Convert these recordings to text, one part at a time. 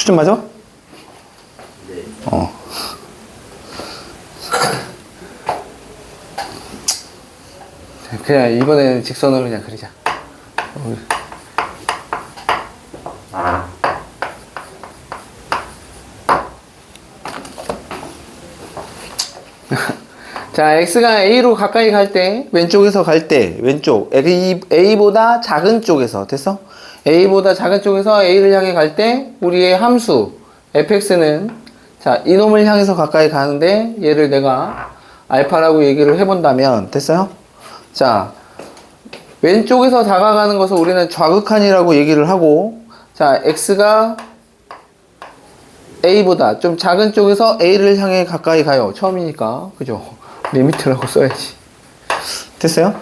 수준 맞아? 네. 그냥 이번에는 직선으로 그냥 그리자. 자, x가 a로 가까이 갈 때, 왼쪽에서 갈 때, 왼쪽, a보다 작은 쪽에서, 됐어? a보다 작은 쪽에서 a를 향해 갈 때, 우리의 함수, fx는, 자, 이놈을 향해서 가까이 가는데, 얘를 내가 알파라고 얘기를 해본다면, 됐어요? 자, 왼쪽에서 다가가는 것을 우리는 좌극한이라고 얘기를 하고, 자, x가 a보다 좀 작은 쪽에서 a를 향해 가까이 가요. 처음이니까. 그죠? 리미트라고 써야지. 됐어요?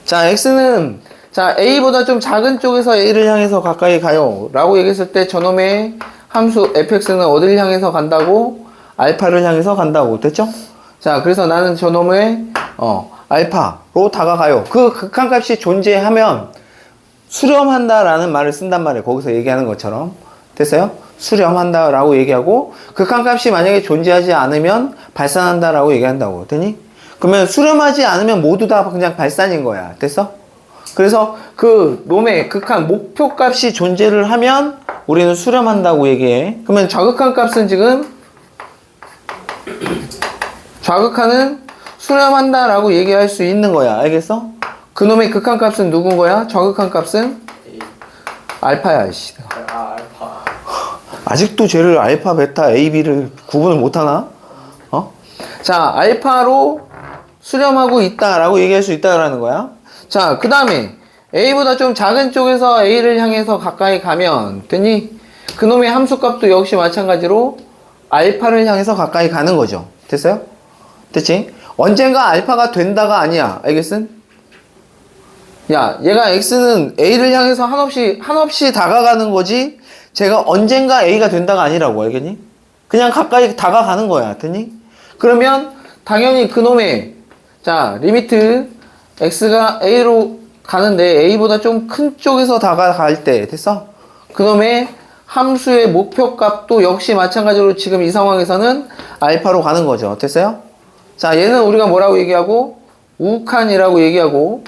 자, x는 자 a보다 좀 작은 쪽에서 a를 향해서 가까이 가요 라고 얘기했을 때 저놈의 함수 fx는 어디를 향해서 간다고? 알파를 향해서 간다고. 됐죠? 자, 그래서 나는 저놈의 알파로 다가가요. 그 극한값이 존재하면 수렴한다 라는 말을 쓴단 말이에요. 거기서 얘기하는 것처럼. 됐어요? 수렴한다 라고 얘기하고, 극한값이 만약에 존재하지 않으면 발산한다 라고 얘기한다고. 됐니? 그러면 수렴하지 않으면 모두 다 그냥 발산인 거야. 됐어? 그래서 그 놈의 극한 목표값이 존재를 하면 우리는 수렴한다고 얘기해. 그러면 좌극한값은 지금 좌극한은 수렴한다 라고 얘기할 수 있는 거야. 알겠어? 그 놈의 극한값은 누군 거야? 좌극한값은 알파야. 이씨. 알파. 아직도 쟤를 알파, 베타, A, B를 구분을 못하나? 자, 알파로 수렴하고 있다라고 얘기할 수 있다라는 거야. 자, 그 다음에 A보다 좀 작은 쪽에서 A를 향해서 가까이 가면 됐니? 그놈의 함수값도 역시 마찬가지로 알파를 향해서 가까이 가는 거죠. 됐어요? 됐지? 언젠가 알파가 된다가 아니야. 알겠음? 야, 얘가 X는 A를 향해서 한없이 다가가는 거지, 제가 언젠가 A가 된다가 아니라고. 알겠니? 그냥 가까이 다가가는 거야. 됐니? 그러면 당연히 그놈의 자 리미트 X가 A로 가는데 A보다 좀 큰 쪽에서 다가갈 때, 됐어? 그놈의 함수의 목표값도 역시 마찬가지로 지금 이 상황에서는 알파로 가는 거죠. 됐어요? 자, 얘는 우리가 뭐라고 얘기하고? 우극한이라고 얘기하고,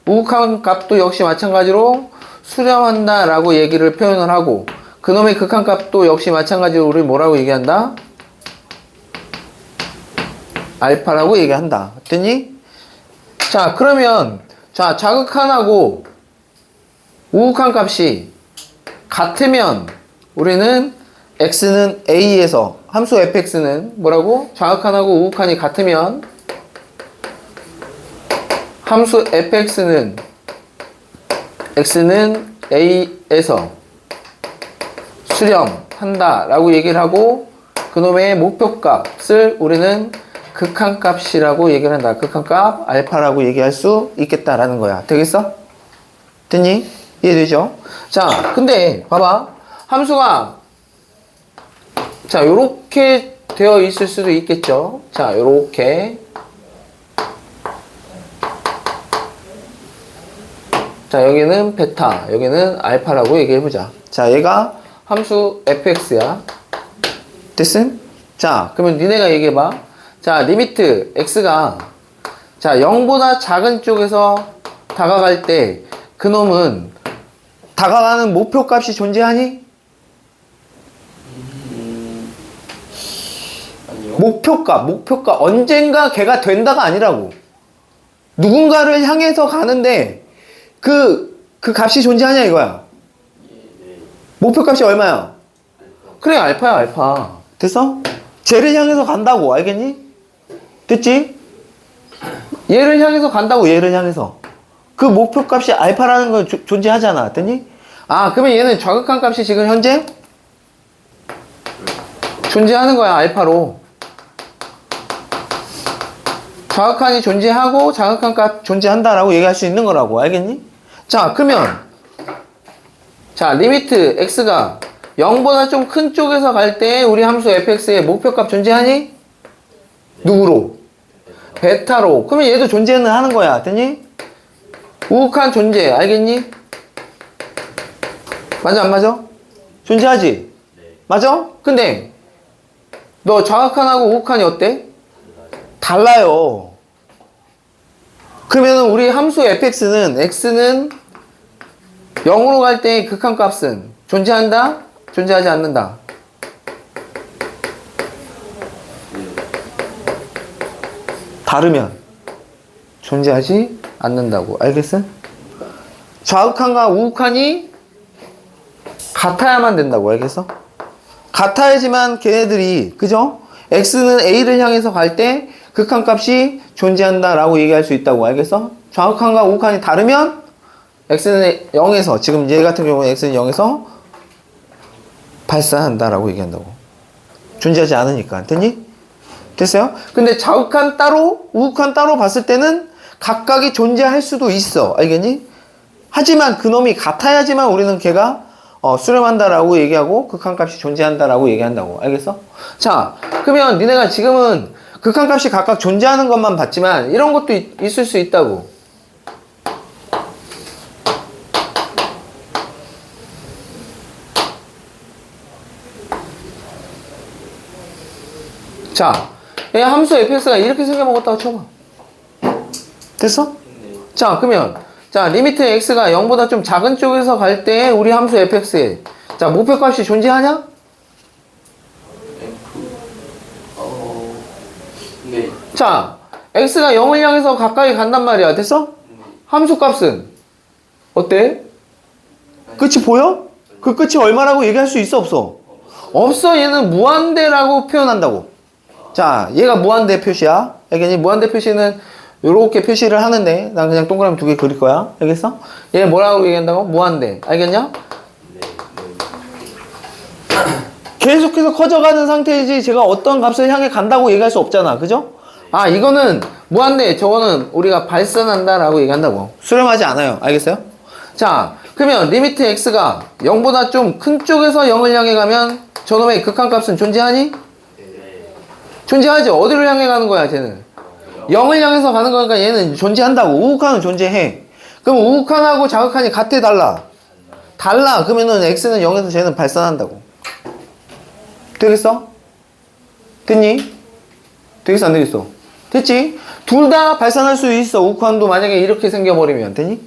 우극한 값도 역시 마찬가지로 수렴한다 라고 얘기를 표현을 하고, 그놈의 극한값도 역시 마찬가지로 우리 뭐라고 얘기한다? 알파라고 얘기한다. 됐니? 자, 그러면 자, 좌극한하고 우극한 값이 같으면 우리는 x는 a에서 함수 fx는 뭐라고? 좌극한하고 우극한이 같으면 함수 fx는 x는 a에서 수렴한다 라고 얘기를 하고, 그놈의 목표값을 우리는 극한값이라고 얘기를 한다. 극한값 알파라고 얘기할 수 있겠다라는 거야. 되겠어? 됐니? 이해되죠? 자, 근데 봐봐. 함수가 자 요렇게 되어 있을 수도 있겠죠. 자, 요렇게. 자, 여기는 베타, 여기는 알파라고 얘기해보자. 자, 얘가 함수 fx야. 됐음? 자, 그러면 니네가 얘기해봐. 자, 리미트 x가 자 0보다 작은 쪽에서 다가갈 때 그놈은 다가가는 목표값이 존재하니? 아니요. 목표값 언젠가 걔가 된다가 아니라고. 누군가를 향해서 가는데 그 값이 존재하냐 이거야. 목표값이 얼마야? 그래, 알파야, 알파. 됐어? 쟤를 향해서 간다고. 알겠니? 됐지? 얘를 향해서 간다고. 얘를 향해서 그 목표값이 알파라는 건 존재하잖아. 됐니? 아, 그러면 얘는 좌극한 값이 지금 현재 존재하는 거야. 알파로 좌극한이 존재하고 좌극한 값 존재한다라고 얘기할 수 있는 거라고. 알겠니? 자, 그러면 자 리미트 x가 0보다 좀 큰 쪽에서 갈 때 우리 함수 fx의 목표값 존재하니? 누구로? 베타로. 그러면 얘도 존재는 하는 거야. 됐니? 우극한 존재. 알겠니? 맞아 안 맞아? 존재하지? 네. 맞아? 근데 너 좌극한하고 우극한이 어때? 달라요. 그러면 우리 함수 fx는 x는 0으로 갈 때 극한값은 존재한다? 존재하지 않는다? 다르면 존재하지 않는다고. 알겠어? 좌극한과 우극한이 같아야만 된다고. 알겠어? 같아야지만 걔네들이, 그죠? x는 a를 향해서 갈 때 극한값이 존재한다 라고 얘기할 수 있다고. 알겠어? 좌극한과 우극한이 다르면 x는 0에서, 지금 얘 같은 경우는 x는 0에서 발산한다 라고 얘기한다고. 존재하지 않으니까. 됐니? 됐어요? 근데 좌극한 따로 우극한 따로 봤을 때는 각각이 존재할 수도 있어. 알겠니? 하지만 그놈이 같아야지만 우리는 걔가 수렴한다라고 얘기하고 극한값이 존재한다라고 얘기한다고. 알겠어? 자, 그러면 니네가 지금은 극한값이 각각 존재하는 것만 봤지만 이런 것도 있을 수 있다고. 자, 얘 함수 fx가 이렇게 생겨먹었다고 쳐봐. 됐어? 자, 그러면 자, 리미트 x가 0보다 좀 작은 쪽에서 갈 때 우리 함수 fx에 자, 목표값이 존재하냐? 네. 자, x가 0을 향해서 가까이 간단 말이야. 됐어? 함수 값은 어때? 끝이 보여? 그 끝이 얼마라고 얘기할 수 있어, 없어? 없어. 얘는 무한대라고 표현한다고. 자, 얘가 무한대 표시야. 알겠니? 무한대 표시는 요렇게 표시를 하는데 난 그냥 동그라미 2개 그릴 거야. 알겠어? 얘 뭐라고 얘기한다고? 무한대. 알겠냐? 계속해서 커져가는 상태이지 제가 어떤 값을 향해 간다고 얘기할 수 없잖아. 그죠? 아, 이거는 무한대, 저거는 우리가 발산한다 라고 얘기한다고. 수렴하지 않아요. 알겠어요? 자, 그러면 리미트 x가 0보다 좀 큰 쪽에서 0을 향해 가면 저놈의 극한값은 존재하니? 존재하지. 어디를 향해 가는 거야, 쟤는? 0을 향해서 가는 거니까 얘는 존재한다고. 우극한은 존재해. 그럼 우극한하고 자극한이 같아, 달라? 달라. 그러면은 x는 0에서 쟤는 발산한다고. 되겠어? 됐니? 되겠어, 안 되겠어? 됐지? 둘 다 발산할 수 있어. 우극한도 만약에 이렇게 생겨버리면. 됐니?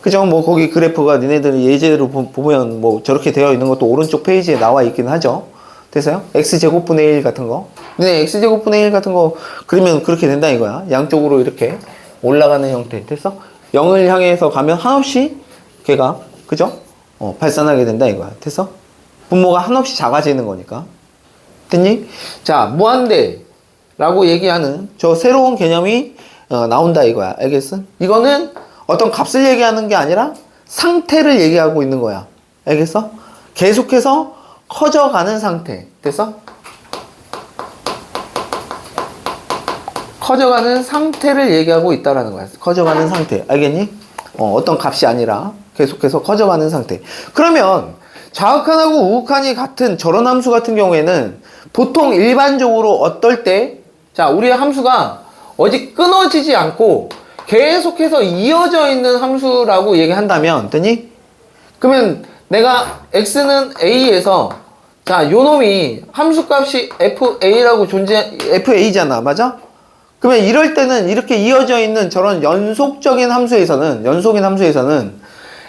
그죠? 뭐 거기 그래프가 니네들이 예제로 보면 뭐 저렇게 되어 있는 것도 오른쪽 페이지에 나와 있긴 하죠. 됐어요? x제곱분의 1 같은 거. 네, x제곱분의 1 같은 거 그러면 그렇게 된다 이거야. 양쪽으로 이렇게 올라가는 형태. 됐어? 0을 향해서 가면 한없이 걔가, 그죠? 발산하게 된다 이거야. 됐어? 분모가 한없이 작아지는 거니까. 됐니? 자, 무한대라고 얘기하는 저 새로운 개념이 나온다 이거야. 알겠어? 이거는 어떤 값을 얘기하는 게 아니라 상태를 얘기하고 있는 거야. 알겠어? 계속해서 커져가는 상태. 됐어? 커져가는 상태를 얘기하고 있다라는 거야. 커져가는 상태. 알겠니? 어떤 값이 아니라 계속해서 커져가는 상태. 그러면 좌극한하고 우극한이 같은 저런 함수 같은 경우에는 보통 일반적으로 어떨 때, 자, 우리의 함수가 어디 끊어지지 않고 계속해서 이어져 있는 함수라고 얘기한다면, 되니? 그러면 내가 x는 a에서, 자, 요 놈이 함수값이 fa라고 fa잖아. 맞아? 그러면 이럴 때는 이렇게 이어져 있는 저런 연속적인 함수에서는, 연속인 함수에서는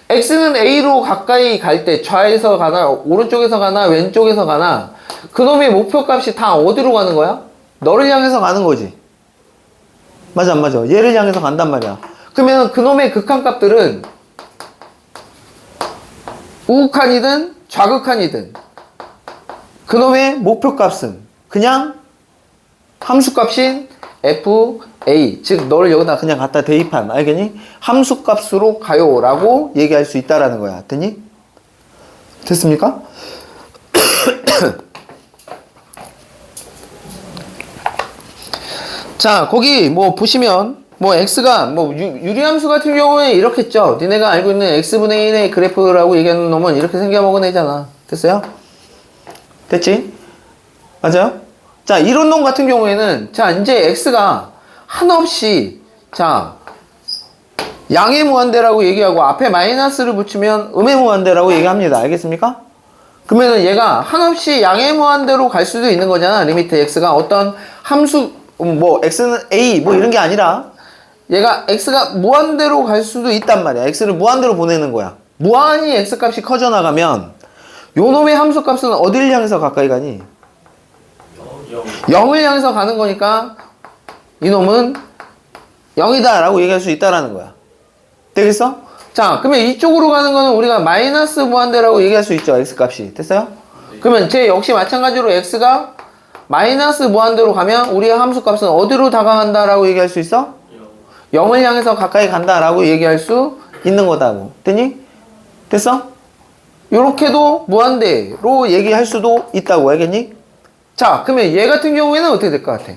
x는 a로 가까이 갈 때 좌에서 가나 오른쪽에서 가나 왼쪽에서 가나 그놈의 목표값이 다 어디로 가는 거야? 너를 향해서 가는 거지. 맞아 안 맞아? 얘를 향해서 간단 말이야. 그러면 그놈의 극한값들은 우극한이든 좌극한이든 그놈의 목표값은 그냥 함수값인 fa, 즉 너를 여기다 그냥 갖다 대입한, 알겠니? 함수값으로 가요 라고 얘기할 수 있다라는 거야. 됐니? 됐습니까? 자, 거기 뭐 보시면 뭐 x가 뭐 유리함수 같은 경우에 이렇겠죠. 니네가 알고 있는 x분의 1의 그래프라고 얘기하는 놈은 이렇게 생겨먹은 애잖아. 됐어요? 됐지? 맞아요? 자, 이런 놈 같은 경우에는 자, 이제 x가 한없이 자, 양의 무한대라고 얘기하고 앞에 마이너스를 붙이면 음의 무한대라고 얘기합니다. 알겠습니까? 그러면은 얘가 한없이 양의 무한대로 갈 수도 있는 거잖아. 리미트 x가 어떤 함수, 뭐 x는 a 뭐 이런 게 아니라 얘가 x가 무한대로 갈 수도 있단 말이야. x를 무한대로 보내는 거야. 무한히 x 값이 커져 나가면 요 놈의 함수 값은 어디를 향해서 가까이 가니? 0을 향해서 가는 거니까 이놈은 0이다 라고 얘기할 수 있다라는 거야. 되겠어? 자, 그러면 이쪽으로 가는 거는 우리가 마이너스 무한대라고 얘기할 수 있죠. x 값이. 됐어요? 그러면 쟤 역시 마찬가지로 x가 마이너스 무한대로 가면 우리의 함수 값은 어디로 다가간다 라고 얘기할 수 있어? 0을 향해서 가까이 간다 라고 얘기할 수 있는 거다고. 됐니? 됐어? 요렇게도 무한대로 얘기할 수도 있다고. 알겠니? 자, 그러면 얘 같은 경우에는 어떻게 될 것 같아?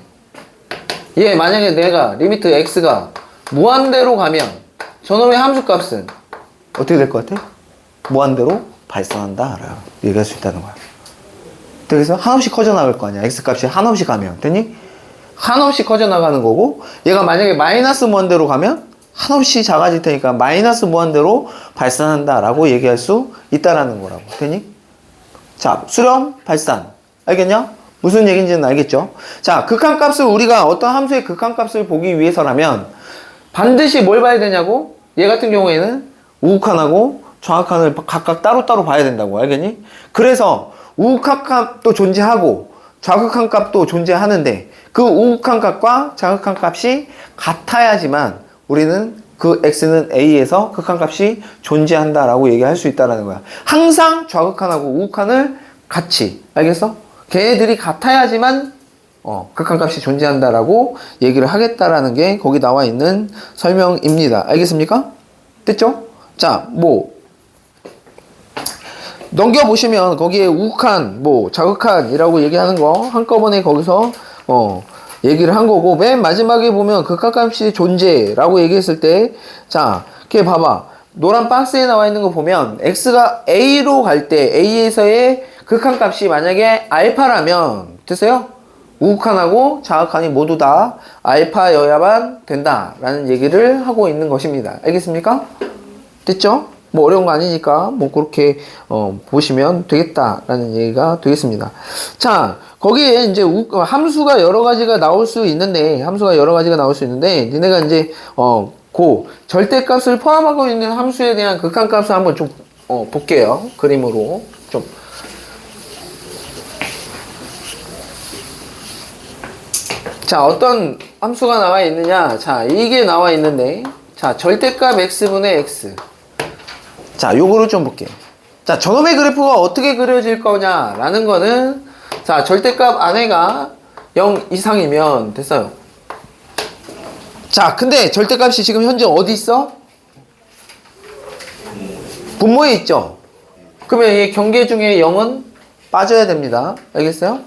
얘 만약에 내가 리미트 x가 무한대로 가면 저놈의 함수 값은 어떻게 될 것 같아? 무한대로 발생한다 라고 얘기할 수 있다는 거야. 그래서 한없이 커져 나갈 거 아니야. x 값이 한없이 가면. 됐니? 한없이 커져 나가는 거고, 얘가 만약에 마이너스 무한대로 가면 한없이 작아질 테니까 마이너스 무한대로 발산한다 라고 얘기할 수 있다라는 거라고. 됐니? 자, 수렴, 발산. 알겠냐? 무슨 얘기인지는 알겠죠? 자, 극한값을 우리가 어떤 함수의 극한값을 보기 위해서라면 반드시 뭘 봐야 되냐고? 얘 같은 경우에는 우극한하고 좌극한을 각각 따로따로 봐야 된다고. 알겠니? 그래서 우극한값도 존재하고 좌극한 값도 존재하는데 그 우극한 값과 좌극한 값이 같아야지만 우리는 그 x는 a에서 극한값이 존재한다라고 얘기할 수 있다는 거야. 항상 좌극한하고 우극한을 같이. 알겠어? 걔네들이 같아야지만 극한값이 존재한다라고 얘기를 하겠다라는 게 거기 나와 있는 설명입니다. 알겠습니까? 됐죠? 자, 뭐 넘겨보시면 거기에 우극한, 뭐 좌극한이라고 얘기하는 거 한꺼번에 거기서 얘기를 한 거고, 맨 마지막에 보면 극한값이 존재라고 얘기했을 때, 자, 걔 봐봐. 노란 박스에 나와 있는 거 보면 x가 a로 갈 때 a에서의 극한값이 만약에 알파라면 됐어요? 우극한하고 좌극한이 모두 다 알파여야만 된다라는 얘기를 하고 있는 것입니다. 알겠습니까? 됐죠? 뭐 어려운 거 아니니까 뭐 그렇게 보시면 되겠다라는 얘기가 되겠습니다. 자, 거기에 이제 함수가 여러 가지가 나올 수 있는데 니네가 이제 그 절대값을 포함하고 있는 함수에 대한 극한값을 한번 좀 볼게요. 그림으로 좀. 자, 어떤 함수가 나와 있느냐? 자, 이게 나와 있는데, 자, 절대값 x분의 x. 자, 요거를 좀 볼게요. 자, 저놈의 그래프가 어떻게 그려질 거냐라는 거는, 자, 절대값 안에가 0 이상이면 됐어요. 자, 근데 절대값이 지금 현재 어디 있어? 분모에 있죠? 그러면 이 경계 중에 0은 빠져야 됩니다. 알겠어요?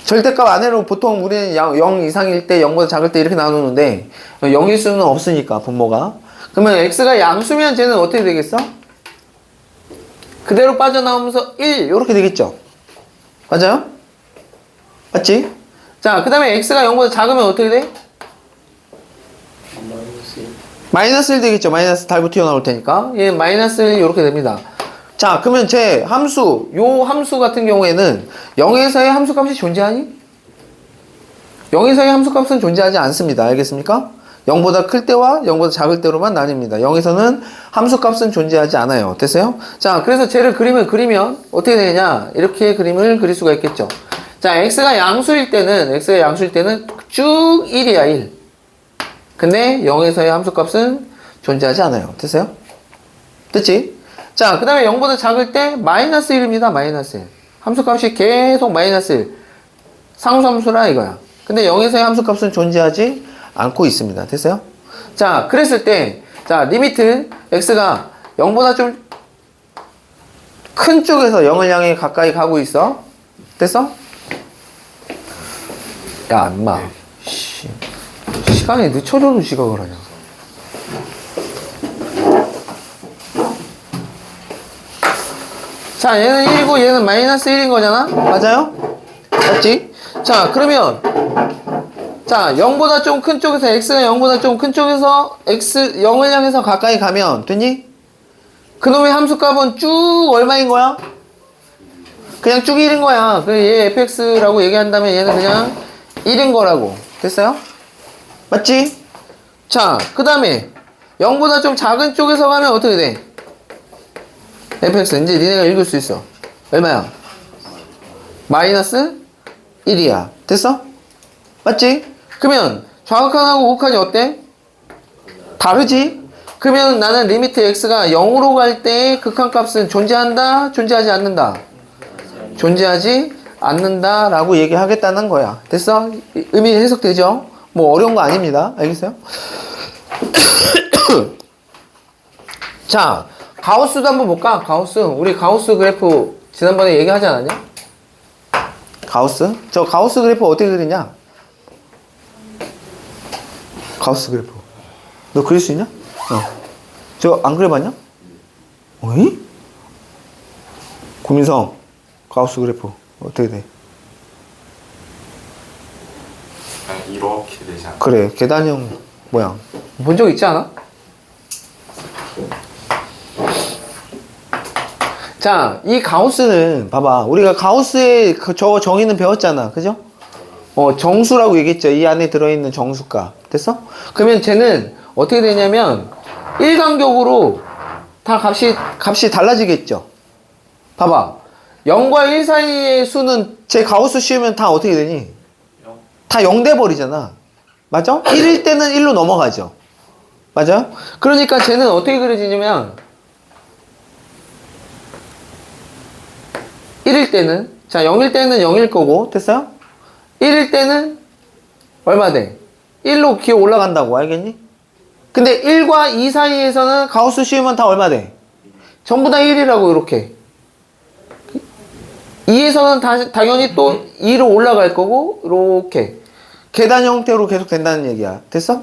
절대값 안에로 보통 우리는 0 이상일 때 0보다 작을 때 이렇게 나누는데 0일 수는 없으니까 분모가. 그러면 x가 양수면 쟤는 어떻게 되겠어? 그대로 빠져나오면서 1 이렇게 되겠죠? 맞아요? 맞지? 자, 그 다음에 x가 0보다 작으면 어떻게 돼? 마이너스 1 되겠죠? 마이너스 달고 튀어나올 테니까 얘 마이너스 1 이렇게 됩니다. 자, 그러면 제 함수, 요 함수 같은 경우에는 0에서의 함수값이 존재하니? 0에서의 함수값은 존재하지 않습니다. 알겠습니까? 0보다 클 때와 0보다 작을 때로만 나뉩니다. 0에서는 함수값은 존재하지 않아요. 됐어요? 자, 그래서 쟤를 그림을 그리면 어떻게 되느냐? 이렇게 그림을 그릴 수가 있겠죠. 자, x가 양수일 때는 쭉 1이야, 1. 근데 0에서의 함수값은 존재하지 않아요. 됐어요? 됐지? 자, 그 다음에 0보다 작을 때 마이너스 1입니다. 마이너스 1. 함수값이 계속 마이너스 1. 상수함수라 이거야. 근데 0에서의 함수값은 존재하지 않고 있습니다. 됐어요? 자, 그랬을 때, 자, 리미트 x가 0보다 좀 큰 쪽에서 0을 향해 가까이 가고 있어. 됐어? 야, 임마. 시간이 늦춰줘도 지각을 하냐. 자, 얘는 1이고 얘는 마이너스 1인 거잖아? 맞아요? 맞지? 자, 그러면 자, 0보다 좀 큰 쪽에서 x가 0보다 좀 큰 쪽에서 x 0을 향해서 가까이 가면 됐니? 그놈의 함수값은 쭉 얼마인 거야? 그냥 쭉 1인 거야. 그래, 얘 fx라고 얘기한다면 얘는 그냥 1인 거라고. 됐어요? 맞지? 자, 그 다음에 0보다 좀 작은 쪽에서 가면 어떻게 돼? fx. 이제 니네가 읽을 수 있어. 얼마야? 마이너스 1이야. 됐어? 맞지? 그러면 좌극한하고 우극한이 어때? 다르지? 그러면 나는 리미트 x가 0으로 갈 때 극한값은 존재한다? 존재하지 않는다? 존재하지 않는다 라고 얘기하겠다는 거야. 됐어? 의미 해석되죠? 뭐 어려운 거 아닙니다. 알겠어요? 자, 가우스도 한번 볼까? 가우스. 우리 가우스 그래프 지난번에 얘기하지 않았냐? 가우스? 저 가우스 그래프 어떻게 그리냐? 가우스 그래프. 너 그릴 수 있냐? 저 안 그려봤냐? 어이? 고민성, 가우스 그래프 어떻게 돼? 그냥 이렇게 되지 않나? 그래, 계단형 모양. 본 적 있지 않아? 자, 이 가우스는 봐봐. 우리가 가우스의 저 정의는 배웠잖아. 그죠? 정수라고 얘기했죠. 이 안에 들어있는 정수값. 됐어? 그러면 쟤는 어떻게 되냐면 일간격으로 다 값이 달라지겠죠. 봐봐. 0과 1 사이의 수는 제 가우스 씌우면 다 어떻게 되니? 다 0 돼버리잖아. 맞아? 1일 때는 1로 넘어가죠. 맞아? 그러니까 쟤는 어떻게 그려지냐면 1일 때는, 자, 0일 때는 0일 거고, 됐어요? 1일 때는 얼마 돼? 1로 기어 올라간다고, 알겠니? 근데 1과 2 사이에서는 가우스 씌우면 다 얼마 돼? 전부 다 1이라고, 이렇게. 2에서는 당연히 또 2로 올라갈 거고, 이렇게. 계단 형태로 계속 된다는 얘기야. 됐어?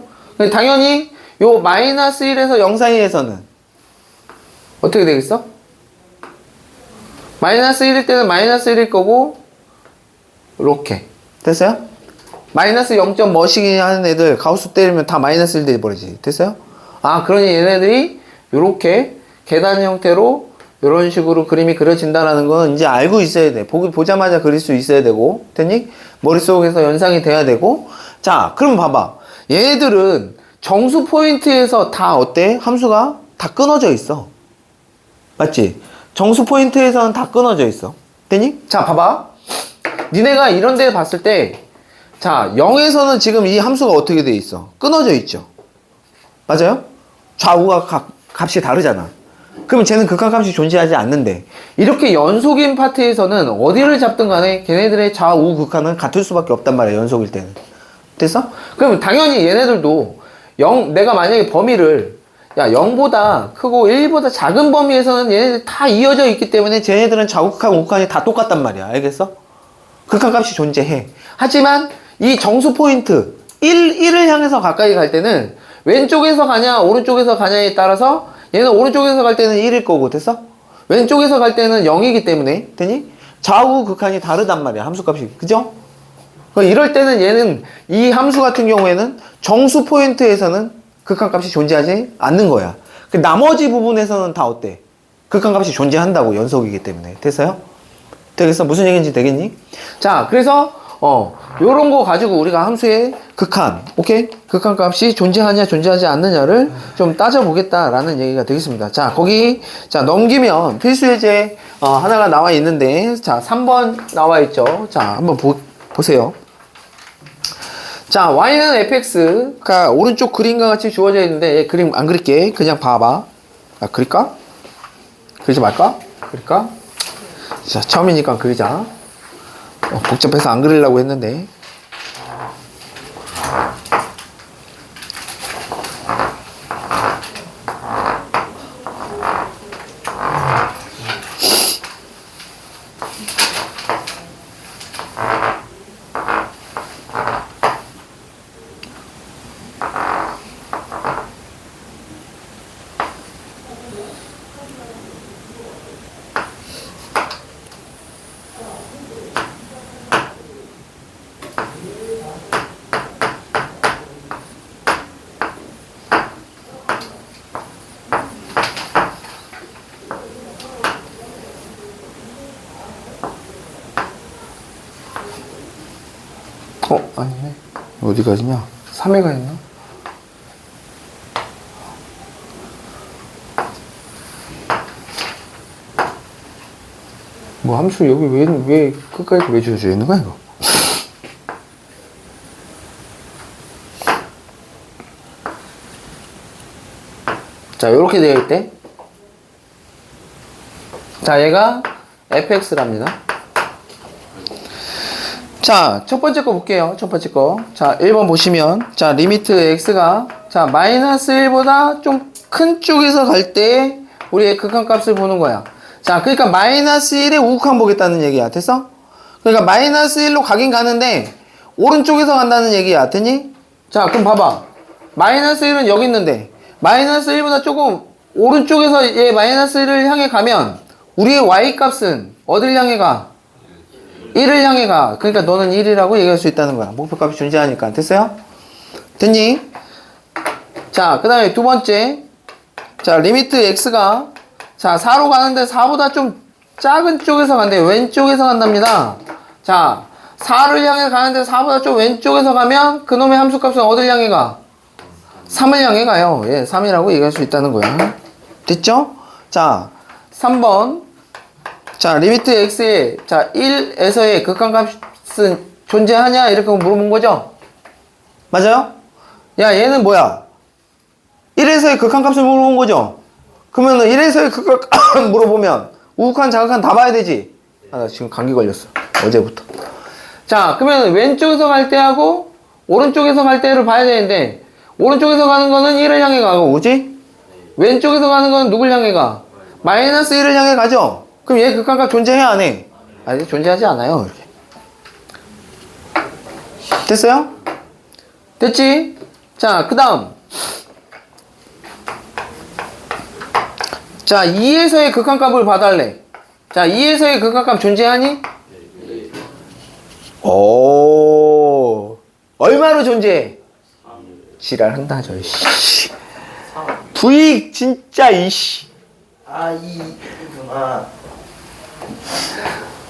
당연히 요 마이너스 1에서 0 사이에서는 어떻게 되겠어? 마이너스 1일 때는 마이너스 1일 거고, 이렇게. 됐어요? 마이너스 0. 뭐시기 하는 애들 가우스 때리면 다 마이너스 1 돼버리지. 됐어요? 아, 그러니 얘네들이 이렇게 계단 형태로 이런 식으로 그림이 그려진다는 건 이제 알고 있어야 돼. 보자마자 그릴 수 있어야 되고, 됐니? 머릿속에서 연상이 돼야 되고. 자, 그럼 봐봐. 얘네들은 정수 포인트에서 다 어때? 함수가 다 끊어져 있어. 맞지? 정수 포인트에서는 다 끊어져 있어. 됐니? 자, 봐봐. 니네가 이런 데 봤을 때, 자, 0에서는 지금 이 함수가 어떻게 돼 있어? 끊어져 있죠. 맞아요? 좌우가 값이 다르잖아. 그러면 쟤는 극한값이 존재하지 않는데, 이렇게 연속인 파트에서는 어디를 잡든 간에 걔네들의 좌우 극한은 같을 수밖에 없단 말이야, 연속일 때는. 됐어? 그럼 당연히 얘네들도 내가 만약에 범위를 0보다 크고 1보다 작은 범위에서는 얘네들 다 이어져 있기 때문에 쟤네들은 좌우극한, 우극한이 다 똑같단 말이야. 알겠어? 극한값이 존재해. 하지만 이 정수 포인트 1을 향해서 가까이 갈 때는 왼쪽에서 가냐 오른쪽에서 가냐에 따라서 얘는 오른쪽에서 갈 때는 1일 거고, 됐어? 왼쪽에서 갈 때는 0이기 때문에, 되니? 좌우 극한이 다르단 말이야, 함수값이. 그죠? 이럴 때는 얘는 이 함수 같은 경우에는 정수 포인트에서는 극한값이 존재하지 않는 거야. 그 나머지 부분에서는 다 어때? 극한값이 존재한다고, 연속이기 때문에. 됐어요? 되겠어? 무슨 얘기인지 되겠니? 자, 그래서 요런 거 가지고 우리가 함수의 극한, 오케이? 극한값이 존재하냐 존재하지 않느냐를 좀 따져보겠다라는 얘기가 되겠습니다. 자, 거기 자 넘기면 필수예제 하나가 나와 있는데, 자 3번 나와 있죠. 자, 한번 보세요. 자, y는 fx가 오른쪽 그림과 같이 주어져 있는데, 얘 그림 안 그릴게. 그냥 봐봐. 그릴까? 그리지 말까? 그릴까? 자, 처음이니까 그리자. 복잡해서 안 그리려고 했는데. 아니네. 어디 가지냐? 3에 가 있나? 뭐 함수 여기 왜 끝까지 왜 주어져 있는 거야 이거? 자, 요렇게 되어 있대. 자, 얘가 fx랍니다. 자, 첫 번째 거 볼게요. 첫 번째 거. 자, 1번 보시면, 자, 리미트 x가, 자, 마이너스 1보다 좀 큰 쪽에서 갈 때, 우리의 극한값을 보는 거야. 자, 그러니까 마이너스 1의 우극한 보겠다는 얘기야. 됐어? 그러니까 마이너스 1로 가긴 가는데, 오른쪽에서 간다는 얘기야. 됐니? 자, 그럼 봐봐. 마이너스 1은 여기 있는데, 마이너스 1보다 조금 오른쪽에서 얘 마이너스 1을 향해 가면, 우리의 y값은 어딜 향해 가? 1을 향해 가. 그러니까 너는 1이라고 얘기할 수 있다는 거야. 목표값이 존재하니까. 됐어요? 됐니? 자, 그 다음에 두 번째. 자, 리미트 x가 자, 4로 가는데 4보다 좀 작은 쪽에서 간대. 왼쪽에서 간답니다. 자, 4를 향해 가는데 4보다 좀 왼쪽에서 가면 그놈의 함수값은 어딜 향해 가? 3을 향해 가요. 예, 3이라고 얘기할 수 있다는 거야. 됐죠? 자, 3번. 자, 리미트 x의 자 1에서의 극한값은 존재하냐? 이렇게 물어본 거죠? 맞아요? 야, 얘는 뭐야? 1에서의 극한값을 물어본 거죠? 그러면 1에서의 극한값 물어보면 우극한, 자극한 다 봐야 되지? 아, 나 지금 감기 걸렸어. 어제부터. 자, 그러면 왼쪽에서 갈 때하고 오른쪽에서 갈 때를 봐야 되는데 오른쪽에서 가는 거는 1을 향해 가고, 그지? 왼쪽에서 가는 거는 누굴 향해 가? 마이너스 1을 향해 가죠? 그럼 얘 극한값 존재해, 안 해? 아니, 존재하지 않아요. 이렇게. 됐어요? 됐지? 자, 그 다음. 자, 2에서의 극한값을 봐달래. 자, 2에서의 극한값 존재하니? 오, 얼마로 존재해? 지랄한다, 저, 씨. 부익, 진짜, 이씨. 이구나.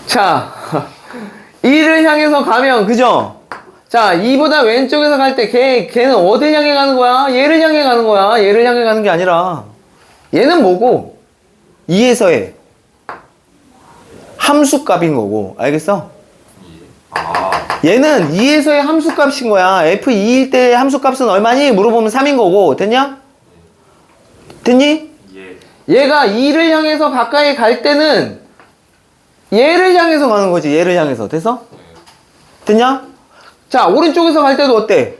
자, 2를 향해서 가면, 그죠? 자, 2보다 왼쪽에서 갈 때 걔는 어딜 향해 가는 거야? 얘를 향해 가는 거야. 얘를 향해 가는 게 아니라. 얘는 뭐고? 2에서의 함수값인 거고. 알겠어? 얘는 2에서의 함수값인 거야. F2일 때 함수값은 얼마니? 물어보면 3인 거고. 됐냐? 됐니? 예. 얘가 2를 향해서 가까이 갈 때는 얘를 향해서 가는 거지. 얘를 향해서. 됐어? 됐냐? 자, 오른쪽에서 갈 때도 어때?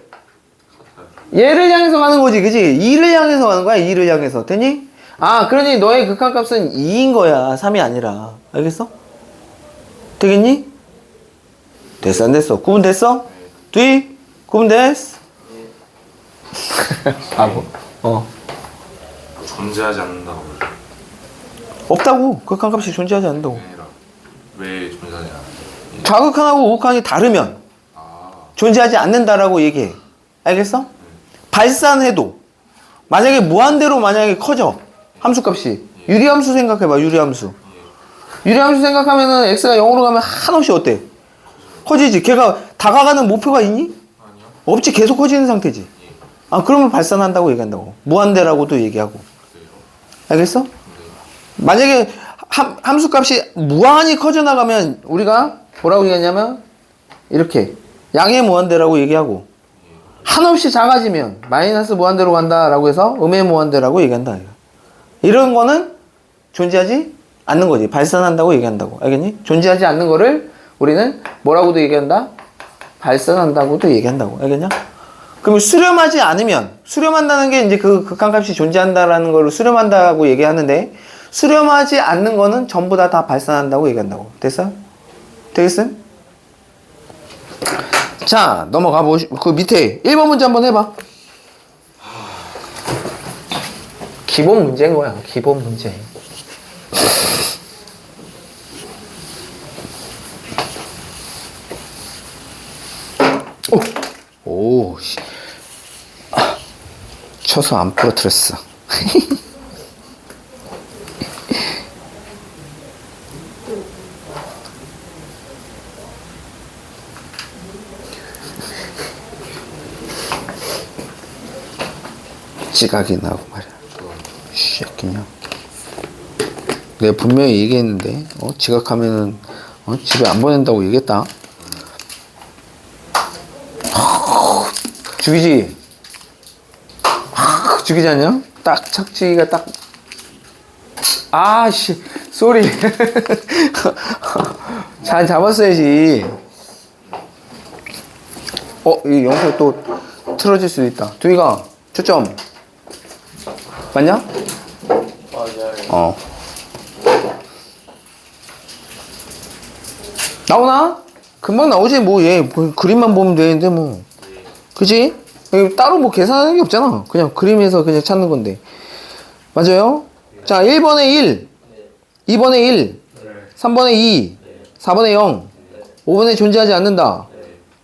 얘를 향해서 가는 거지. 그지? 2를 향해서 가는 거야. 2를 향해서. 됐니? 아, 그러니 너의 극한값은 2인 거야. 3이 아니라. 알겠어? 되겠니? 됐어, 안 됐어? 구분됐어? 뒤? 구분됐어? 바보. 존재하지 않는다고. 없다고. 극한값이 존재하지 않는다고. 아니라 왜 존재하지 않아? 좌극한하고 우극한이 다르면 존재하지 않는다라고 얘기해. 알겠어? 발산해도 만약에 무한대로 만약에 커져. 함수값이. 유리함수 생각해봐. 유리함수. 유리함수 생각하면은 x가 0으로 가면 한없이 어때? 커지지. 걔가 다가가는 목표가 있니? 아니요. 없지. 계속 커지는 상태지. 아, 그러면 발산한다고 얘기한다고. 무한대라고도 얘기하고. 알겠어? 만약에 함수값이 무한히 커져나가면 우리가 뭐라고 얘기하냐면 이렇게 양의 무한대라고 얘기하고, 한없이 작아지면 마이너스 무한대로 간다라고 해서 음의 무한대라고 얘기한다. 이런 거는 존재하지 않는 거지. 발산한다고 얘기한다고. 알겠니? 존재하지 않는 거를 우리는 뭐라고도 얘기한다? 발산한다고도 얘기한다고. 알겠냐? 그러면 수렴하지 않으면, 수렴한다는 게 이제 그 극한값이 존재한다라는 거를 수렴한다고 얘기하는데, 수렴하지 않는 거는 전부 다 발산한다고 얘기한다고. 됐어? 되겠음? 자, 넘어가 그 밑에 1번 문제 한번 해봐. 기본 문제인 거야. 기본 문제. 오, 씨. 쳐서 안 부러뜨렸어. 지각이 나고 말이야. 새끼냐. 내가 분명히 얘기했는데, 지각하면은, 집에 안 보낸다고 얘기했다. 죽이지? 죽이지 않냐? 딱, 착지가 딱. 아씨, 쏘리. 잘 잡았어야지. 이 영상 또 틀어질 수도 있다. 두이가, 초점. 맞냐? 맞아요. 나오나? 금방 나오지, 뭐, 얘. 그림만 보면 되는데, 뭐. 그지? 여기 따로 뭐 계산하는 게 없잖아. 그냥 그림에서 그냥 찾는 건데. 맞아요? 자, 1번에 1, 2번에 1, 3번에 2, 4번에 0, 5번에 존재하지 않는다.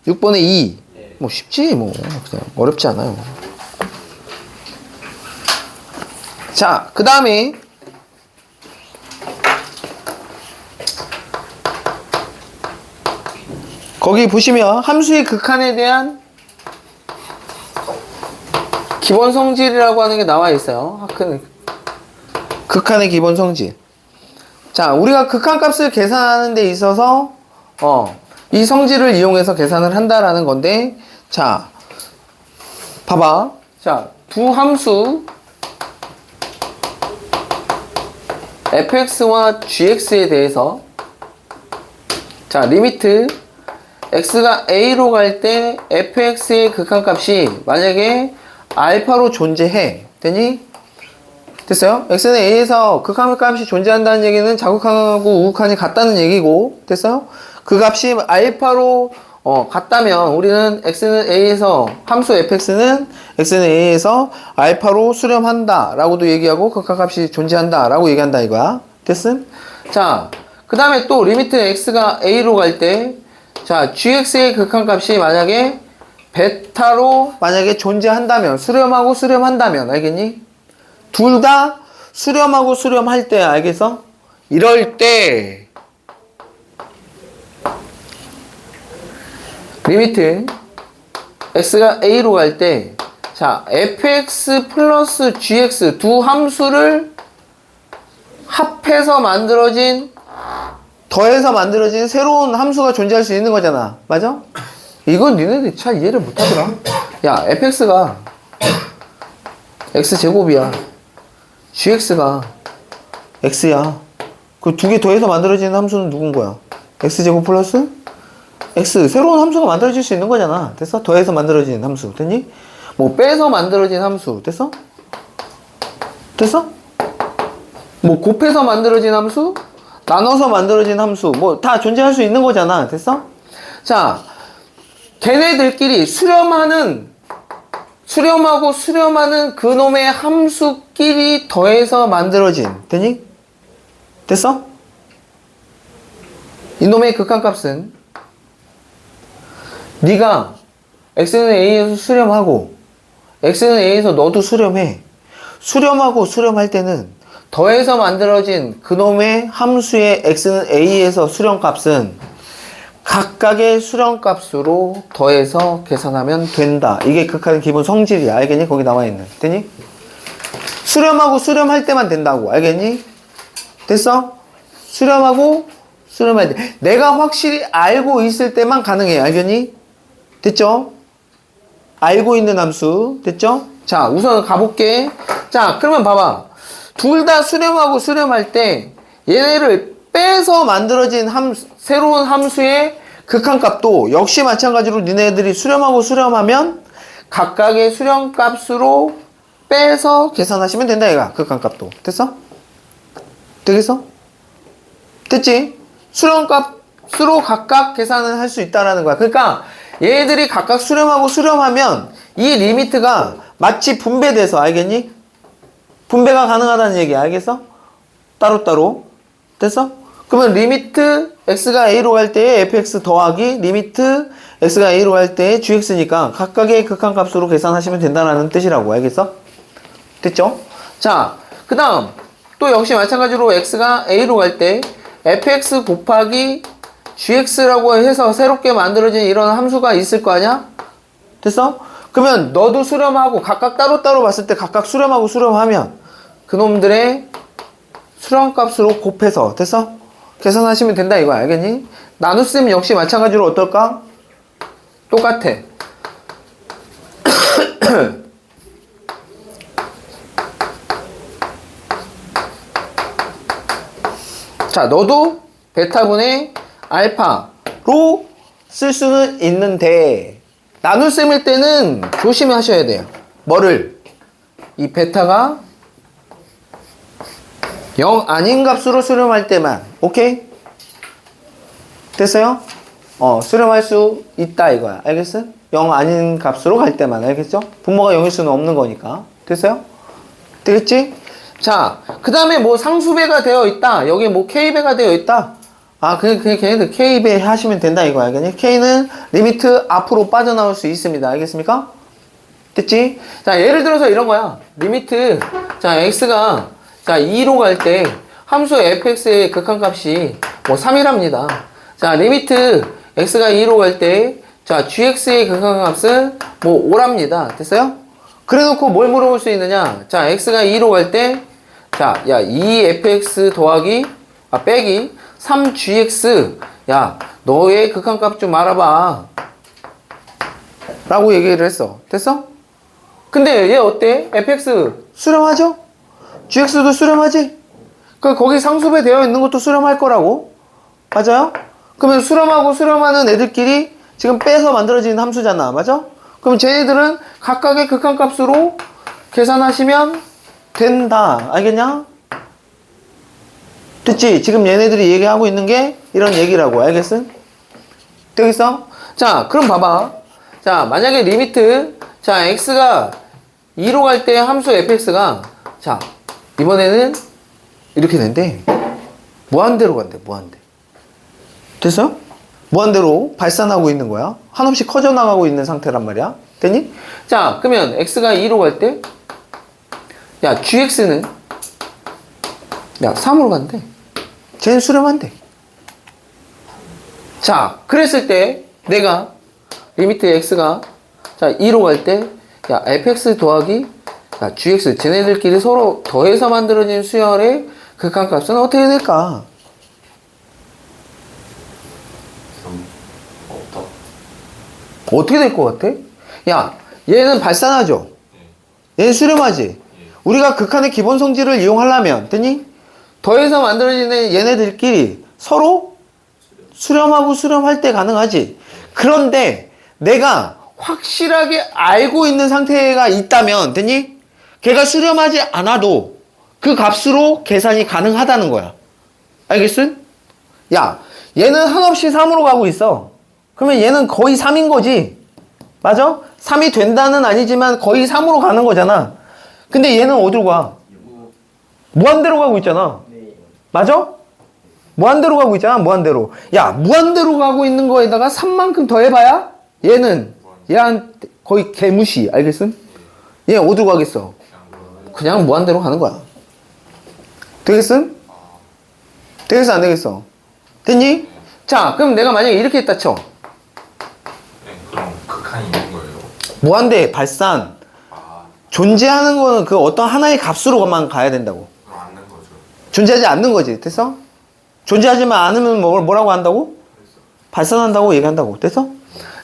6번에 2. 뭐 쉽지, 뭐. 그냥 어렵지 않아요. 자, 그 다음에 거기 보시면 함수의 극한에 대한 기본 성질이라고 하는 게 나와 있어요. 극한의 기본 성질. 자, 우리가 극한값을 계산하는 데 있어서 이 성질을 이용해서 계산을 한다라는 건데, 자, 봐봐. 자, 두 함수 fx와 gx에 대해서, 자, 리미트 x가 a로 갈 때 fx의 극한값이 만약에 알파로 존재해. 되니? 됐어요? x는 a에서 극한값이 존재한다는 얘기는 자극한하고 우극한이 같다는 얘기고, 됐어요? 그 값이 알파로 같다면 우리는 x는 a에서 함수 fx는 x는 a에서 알파로 수렴한다 라고도 얘기하고 극한값이 존재한다 라고 얘기한다 이거야. 됐음? 자, 그 다음에 또 리미트 x가 a로 갈 때, 자, gx의 극한값이 만약에 베타로 만약에 존재한다면, 수렴하고 수렴한다면, 알겠니? 둘 다 수렴하고 수렴할 때, 알겠어? 이럴 때 리미트 x가 a로 갈 때, 자, fx 플러스 gx 두 함수를 합해서 만들어진, 더해서 만들어진 새로운 함수가 존재할 수 있는 거잖아. 맞아? 이건 니네들이 잘 이해를 못하더라. 야, fx가 x제곱이야. gx가 x야. 그 두 개 더해서 만들어지는 함수는 누군 거야? x제곱 플러스 x. 새로운 함수가 만들어질 수 있는 거잖아. 됐어? 더해서 만들어지는 함수. 됐니? 뭐 빼서 만들어진 함수. 됐어? 됐어? 뭐 곱해서 만들어진 함수, 나눠서 만들어진 함수, 뭐 다 존재할 수 있는 거잖아. 됐어? 자, 걔네들끼리 수렴하고 수렴하는 그놈의 함수끼리 더해서 만들어진, 되니? 됐어? 이놈의 극한값은 네가 x는 a에서 수렴하고 x는 a에서 너도 수렴해. 수렴하고 수렴할 때는 더해서 만들어진 그놈의 함수의 x는 a에서 수렴값은 각각의 수렴값으로 더해서 계산하면 된다. 이게 극한의 기본 성질이야. 알겠니? 거기 나와 있는. 되니? 수렴하고 수렴할 때만 된다고. 알겠니? 됐어? 수렴하고 수렴할 때. 내가 확실히 알고 있을 때만 가능해. 알겠니? 됐죠? 알고 있는 함수. 됐죠? 자, 우선 가볼게. 자, 그러면 봐봐. 둘 다 수렴하고 수렴할 때 얘네를 빼서 만들어진 새로운 함수의 극한값도 역시 마찬가지로 니네들이 수렴하고 수렴하면 각각의 수렴값으로 빼서 계산하시면 된다 얘가. 극한값도. 됐어? 되겠어? 됐지? 수렴값으로 각각 계산을 할 수 있다라는 거야. 그러니까 얘들이 각각 수렴하고 수렴하면 이 리미트가 마치 분배돼서, 알겠니? 분배가 가능하다는 얘기야. 알겠어? 따로따로. 됐어? 그러면 리미트 x가 a로 갈 때의 fx 더하기 리미트 x가 a로 갈 때의 gx니까 각각의 극한값으로 계산하시면 된다는 뜻이라고. 알겠어? 됐죠? 자, 그 다음 또 역시 마찬가지로 x가 a로 갈 때 fx 곱하기 gx라고 해서 새롭게 만들어진 이런 함수가 있을 거 아니야? 됐어? 그러면 너도 수렴하고 각각 따로따로 봤을 때 각각 수렴하고 수렴하면 그놈들의 수렴값으로 곱해서 됐어? 계산하시면 된다 이거야. 알겠니? 나눗셈 역시 마찬가지로 어떨까? 똑같아. 자, 너도 베타분의 알파로 쓸 수는 있는데 나눗셈일 때는 조심하셔야 돼요. 뭐를? 이 베타가 0 아닌 값으로 수렴할 때만. 오케이? 됐어요? 수렴할 수 있다 이거야. 알겠어? 0 아닌 값으로 갈 때만. 알겠죠? 분모가 0일 수는 없는 거니까. 됐어요? 되겠지? 자, 그 다음에 뭐 상수배가 되어 있다. 여기 뭐 K배가 되어 있다. 그냥 걔네들 K배 하시면 된다 이거 알겠니? K는 리미트 앞으로 빠져나올 수 있습니다. 알겠습니까? 됐지? 자, 예를 들어서 이런 거야. 리미트, 자, X가, 자, 2로 갈 때 함수 fx의 극한값이 뭐 3이랍니다. 자, 리미트 X가 2로 갈 때, 자, gx의 극한값은 뭐 5랍니다. 됐어요? 그래 놓고 뭘 물어볼 수 있느냐? 자, X가 2로 갈 때, 자, 야, 2fx 더하기, 빼기, 3gx. 야, 너의 극한값 좀 알아봐. 라고 얘기를 했어. 됐어? 근데 얘 어때? fx 수렴하죠? gx도 수렴하지? 거기 상수배 되어 있는 것도 수렴할 거라고. 맞아요? 그러면 수렴하고 수렴하는 애들끼리 지금 빼서 만들어지는 함수잖아. 맞아? 그럼 쟤네들은 각각의 극한값으로 계산하시면 된다. 알겠냐? 됐지? 지금 얘네들이 얘기하고 있는 게 이런 얘기라고. 알겠어? 되겠어? 자, 그럼 봐봐. 자, 만약에 리미트, 자, x가 2로 갈 때 함수 fx가, 자, 이번에는 이렇게 된대. 무한대로 간대, 무한대. 됐어? 무한대로 발산하고 있는 거야. 한없이 커져나가고 있는 상태란 말이야. 됐니? 자, 그러면 x가 2로 갈 때, 야, gx는, 야, 3으로 간대. 쟤는 수렴한대. 자, 그랬을 때, 내가, 리미트 x가, 자, 2로 갈 때, 야, fx 더하기, 야, gx, 쟤네들끼리 서로 더해서 만들어진 수열의 극한값은 어떻게 될까? 없다. 어떻게 될 것 같아? 야, 얘는 발산하죠? 얘는 수렴하지? 우리가 극한의 기본 성질을 이용하려면, 됐니? 더해서 만들어지는 얘네들끼리 서로 수렴하고 수렴할 때 가능하지. 그런데 내가 확실하게 알고 있는 상태가 있다면, 됐니? 걔가 수렴하지 않아도 그 값으로 계산이 가능하다는 거야. 알겠어? 야, 얘는 한없이 3으로 가고 있어. 그러면 얘는 거의 3인 거지. 맞아? 3이 된다는 아니지만 거의 3으로 가는 거잖아. 근데 얘는 어디로 가? 무한대로 가고 있잖아. 맞아? 무한대로 가고 있잖아. 무한대로. 야, 무한대로 가고 있는 거에다가 3만큼 더 해봐야 얘는 얘한테 거의 개무시. 알겠음? 얘 어디로 가겠어? 그냥 무한대로 가는 거야. 되겠음? 되겠어 안 되겠어? 됐니? 자, 그럼 내가 만약에 이렇게 했다 쳐. 네, 그럼 극한이 있는 거예요. 무한대 발산. 존재하는 거는 그 어떤 하나의 값으로만 가야 된다고. 그럼 안 된 거죠. 존재하지 않는 거지. 됐어? 존재하지만 않으면 뭐라고 한다고? 발산한다고 얘기한다고. 됐어?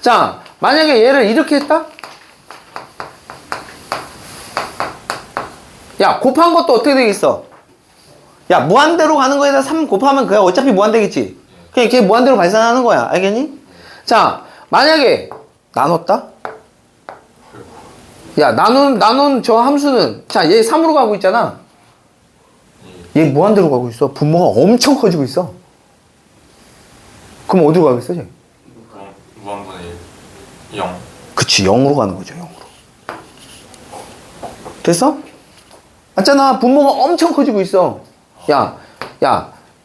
자, 만약에 얘를 이렇게 했다? 야, 곱한 것도 어떻게 되겠어? 야, 무한대로 가는 거에다 3 곱하면 그냥 어차피 무한대겠지? 그냥 걔 무한대로 발산하는 거야. 알겠니? 자, 만약에 나눴다? 야, 나눈 저 함수는, 자, 얘 3으로 가고 있잖아. 얘 무한대로 가고 있어. 분모가 엄청 커지고 있어. 그럼 어디로 가겠어, 쟤? 그럼 무한분의 0. 그치, 0으로 가는 거죠, 0으로. 됐어? 맞잖아. 분모가 엄청 커지고 있어. 야,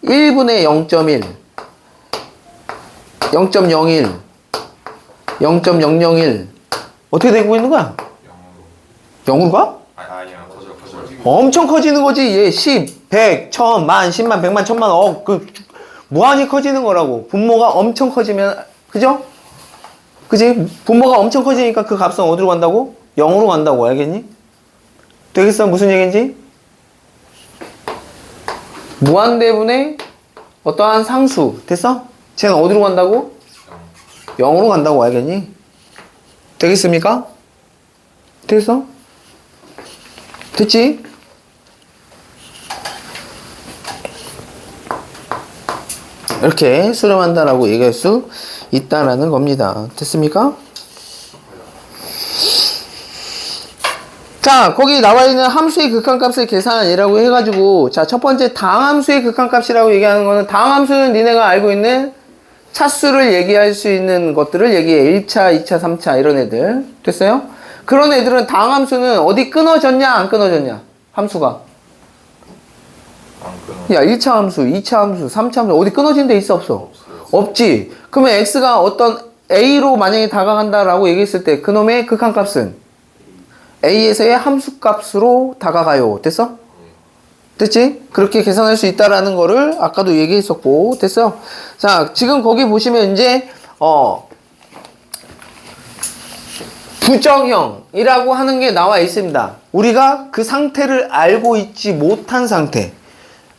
1분의 0.1, 0.01, 0.001. 어떻게 되고 있는 거야? 0으로 가? 아니야, 거절. 엄청 커지는 거지. 얘 10, 100, 1000, 만, 10만, 100만, 1000만, 무한히 커지는 거라고. 분모가 엄청 커지면, 그죠? 그지? 분모가 엄청 커지니까 그 값은 어디로 간다고? 0으로 간다고. 알겠니? 되겠어? 무슨 얘기인지? 무한대분의 어떠한 상수. 됐어? 쟤는 어디로 간다고? 0으로 간다고. 알겠니? 되겠습니까? 됐어? 됐지? 이렇게 수렴한다라고 얘기할 수 있다라는 겁니다. 됐습니까? 자, 거기 나와 있는 함수의 극한값의 계산이라고 해가지고, 자, 첫 번째 다항함수의 극한값이라고 얘기하는 거는, 다항함수는 니네가 알고 있는 차수를 얘기할 수 있는 것들을 얘기해. 1차, 2차, 3차 이런 애들. 됐어요? 그런 애들은 다항함수는 어디 끊어졌냐 안 끊어졌냐? 함수가. 안 끊어. 야, 1차 함수, 2차 함수, 3차 함수 어디 끊어진 데 있어 없어? 없지. 그러면 x가 어떤 a로 만약에 다가간다라고 얘기했을 때 그놈의 극한값은 a에서의 함수값으로 다가가요. 됐어? 됐지? 그렇게 계산할 수 있다라는 거를 아까도 얘기했었고, 됐어? 자, 지금 거기 보시면 이제 부정형이라고 하는 게 나와 있습니다. 우리가 그 상태를 알고 있지 못한 상태.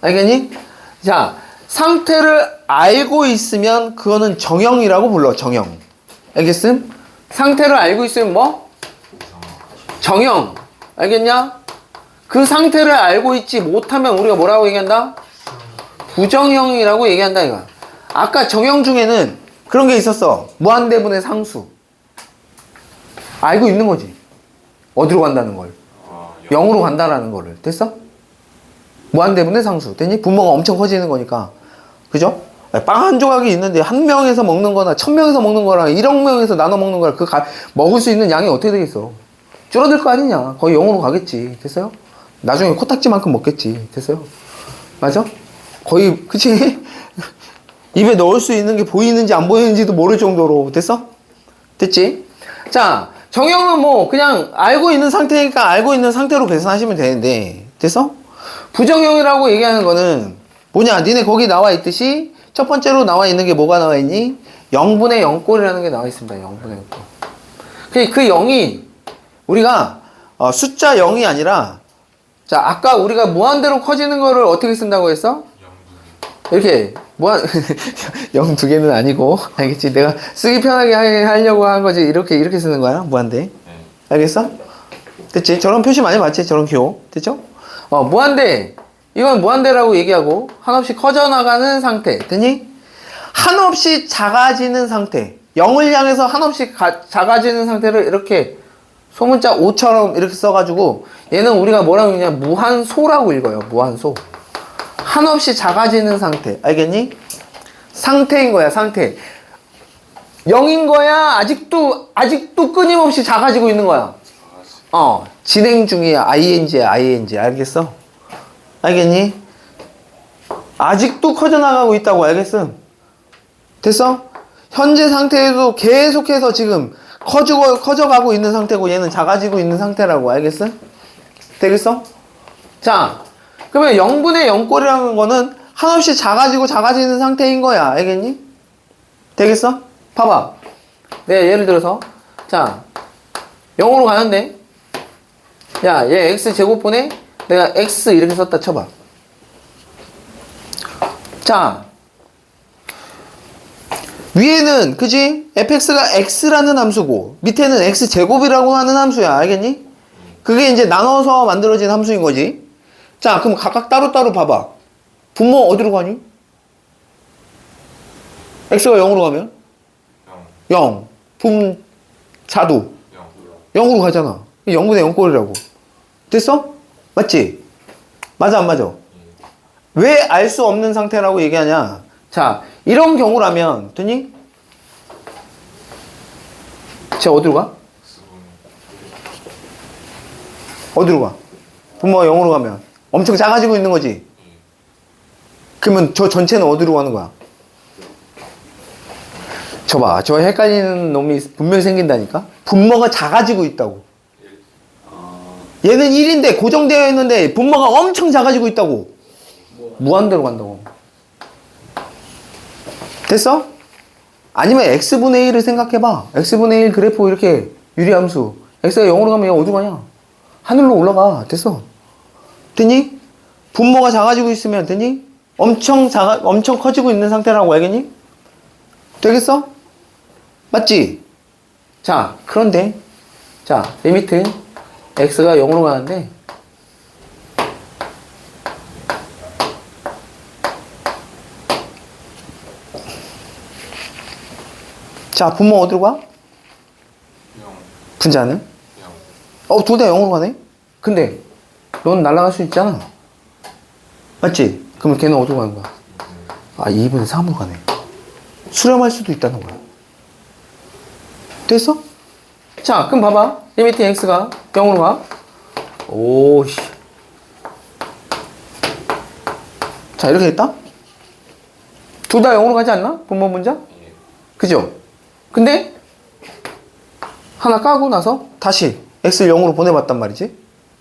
알겠니? 자, 상태를 알고 있으면 그거는 정형이라고 불러. 정형. 알겠음? 상태를 알고 있으면 뭐? 정형. 알겠냐? 그 상태를 알고 있지 못하면 우리가 뭐라고 얘기한다? 부정형이라고 얘기한다 이거. 아까 정형 중에는 그런 게 있었어. 무한대분의 상수. 알고 있는 거지. 어디로 간다는 걸. 0으로 간다라는 거를. 됐어? 무한대분의 상수. 됐니? 분모가 엄청 커지는 거니까. 그죠? 빵 한 조각이 있는데 한 명에서 먹는 거나 1000명에서 먹는 거랑 1억 명에서 나눠 먹는 거랑 먹을 수 있는 양이 어떻게 되겠어? 줄어들 거 아니냐. 거의 0으로 가겠지. 됐어요? 나중에 코딱지만큼 먹겠지. 됐어요? 맞아? 거의, 그치? 입에 넣을 수 있는 게 보이는지 안 보이는지도 모를 정도로. 됐어? 됐지? 자, 정형은 뭐, 그냥 알고 있는 상태니까 알고 있는 상태로 계산하시면 되는데. 됐어? 부정형이라고 얘기하는 거는 뭐냐? 니네 거기 나와 있듯이 첫 번째로 나와 있는 게 뭐가 나와 있니? 0분의 0꼴이라는 게 나와 있습니다. 0분의 0꼴. 그 0이 우리가 숫자 0이 아니라 자, 아까 우리가 무한대로 커지는 거를 어떻게 쓴다고 했어? 이렇게 무한 0 두 개는 아니고 알겠지? 내가 쓰기 편하게 하려고 한 거지. 이렇게 쓰는 거야. 무한대. 알겠어? 됐지? 저런 표시 많이 봤지? 저런 기호. 됐죠? 무한대. 이건 무한대라고 얘기하고 한없이 커져나가는 상태. 됐니? 한없이 작아지는 상태. 0을 향해서 한없이 작아지는 상태를 이렇게 소문자 5처럼 이렇게 써가지고 얘는 우리가 뭐라고 읽냐? 무한소라고 읽어요. 무한소. 한없이 작아지는 상태. 알겠니? 상태인 거야. 상태. 0인 거야? 아직도 끊임없이 작아지고 있는 거야. 진행 중이야. ing야. ing. 알겠어? 알겠니? 아직도 커져나가고 있다고. 알겠음? 됐어? 현재 상태에도 계속해서 지금 커져가고 있는 상태고 얘는 작아지고 있는 상태라고. 알겠어? 되겠어? 자, 그러면 0분의 0꼴이라는 거는 한없이 작아지는 상태인 거야. 알겠니? 되겠어? 봐봐. 내가 예를 들어서 자 0으로 가는데 야, 얘 x제곱분에 내가 x 이렇게 썼다 쳐봐. 자, 위에는 그지? fx가 x라는 함수고 밑에는 x제곱이라고 하는 함수야. 알겠니? 그게 이제 나눠서 만들어진 함수인 거지. 자, 그럼 각각 따로따로 봐봐. 분모 어디로 가니? x가 0으로 가면? 0. 자도 0으로 가잖아. 0분의 0꼴이라고. 됐어? 맞지? 맞아 안 맞아? 왜 알 수 없는 상태라고 얘기하냐? 자, 이런 경우라면 됐니? 쟤 어디로 가? 어디로 가? 분모가 0으로 가면 엄청 작아지고 있는 거지. 그러면 저 전체는 어디로 가는 거야? 저봐, 저 헷갈리는 놈이 분명히 생긴다니까? 분모가 작아지고 있다고. 얘는 1인데 고정되어 있는데 분모가 엄청 작아지고 있다고. 무한대로 간다고. 됐어? 아니면 x분의 1을 생각해봐. x분의 1 그래프 이렇게 유리함수. x가 0으로 가면 얘 어디 가냐? 하늘로 올라가. 됐어. 됐니? 분모가 작아지고 있으면 됐니? 엄청 커지고 있는 상태라고 알겠니? 되겠어? 맞지? 자, 그런데 자, 리미트 x가 0으로 가는데 자, 분모 어디로 가? 0. 분자는? 0. 둘 다 0으로 가네? 근데 넌 날아갈 수 있잖아. 맞지? 그러면 걔는 어디로 가는 거야? 2분의 3으로 가네. 수렴할 수도 있다는 거야. 됐어? 자, 그럼 봐봐. 리미트 x가 0으로 가. 오씨. 자, 이렇게 됐다? 둘 다 0으로 가지 않나? 분모 분자? 그죠? 근데 하나 까고 나서 다시 x를 0으로 보내봤단 말이지.